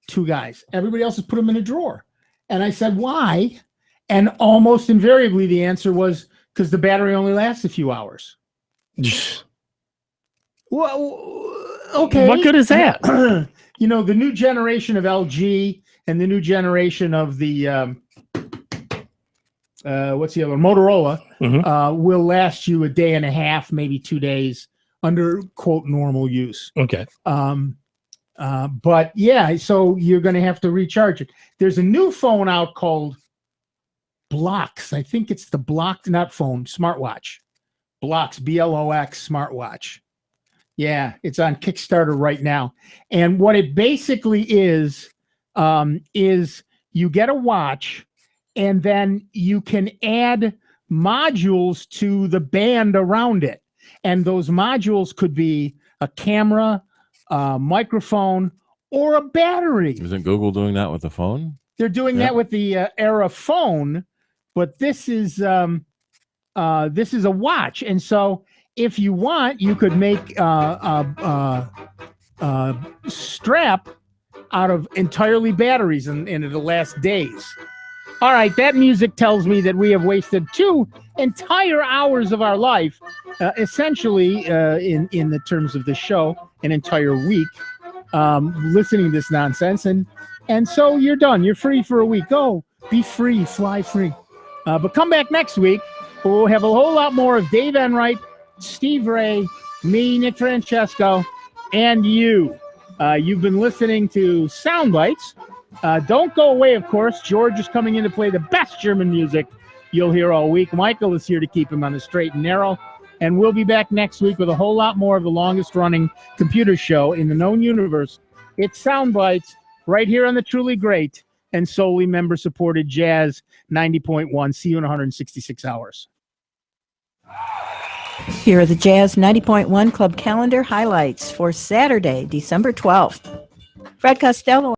Speaker 1: 2 guys. Everybody else has put them in a drawer. And I said, "Why?" And almost invariably, the answer was because the battery only lasts a few hours. Well, okay.
Speaker 3: What good is that?
Speaker 1: The new generation of LG and the new generation of the what's the other one? Motorola will last you a day and a half, maybe 2 days under quote normal use.
Speaker 3: Okay.
Speaker 1: But yeah, so you're going to have to recharge it. There's a new phone out called Blocks. I think it's the Block, not phone, smartwatch. Blocks, BLOX smartwatch. Yeah, it's on Kickstarter right now. And what it basically is you get a watch and then you can add modules to the band around it. And those modules could be a camera, a microphone, or a battery.
Speaker 2: Isn't Google doing that with the phone?
Speaker 1: They're doing that with the Era phone, but this is a watch. And so if you want, you could make a strap out of entirely batteries and it'll last days. All right, that music tells me that we have wasted 2 entire hours of our life, essentially, in the terms of the show, an entire week, listening to this nonsense. And so you're done. You're free for a week. Go, be free, fly free. But come back next week. We'll have a whole lot more of Dave Enright, Steve Ray, me, Nick Francesco, and you. You've been listening to Sound Bites. Don't go away, of course. George is coming in to play the best German music you'll hear all week. Michael is here to keep him on the straight and narrow. And we'll be back next week with a whole lot more of the longest-running computer show in the known universe. It's Sound Bites right here on the truly great and solely member-supported Jazz 90.1. See you in 166 hours.
Speaker 14: Here are the Jazz 90.1 Club Calendar highlights for Saturday, December 12th. Fred Costello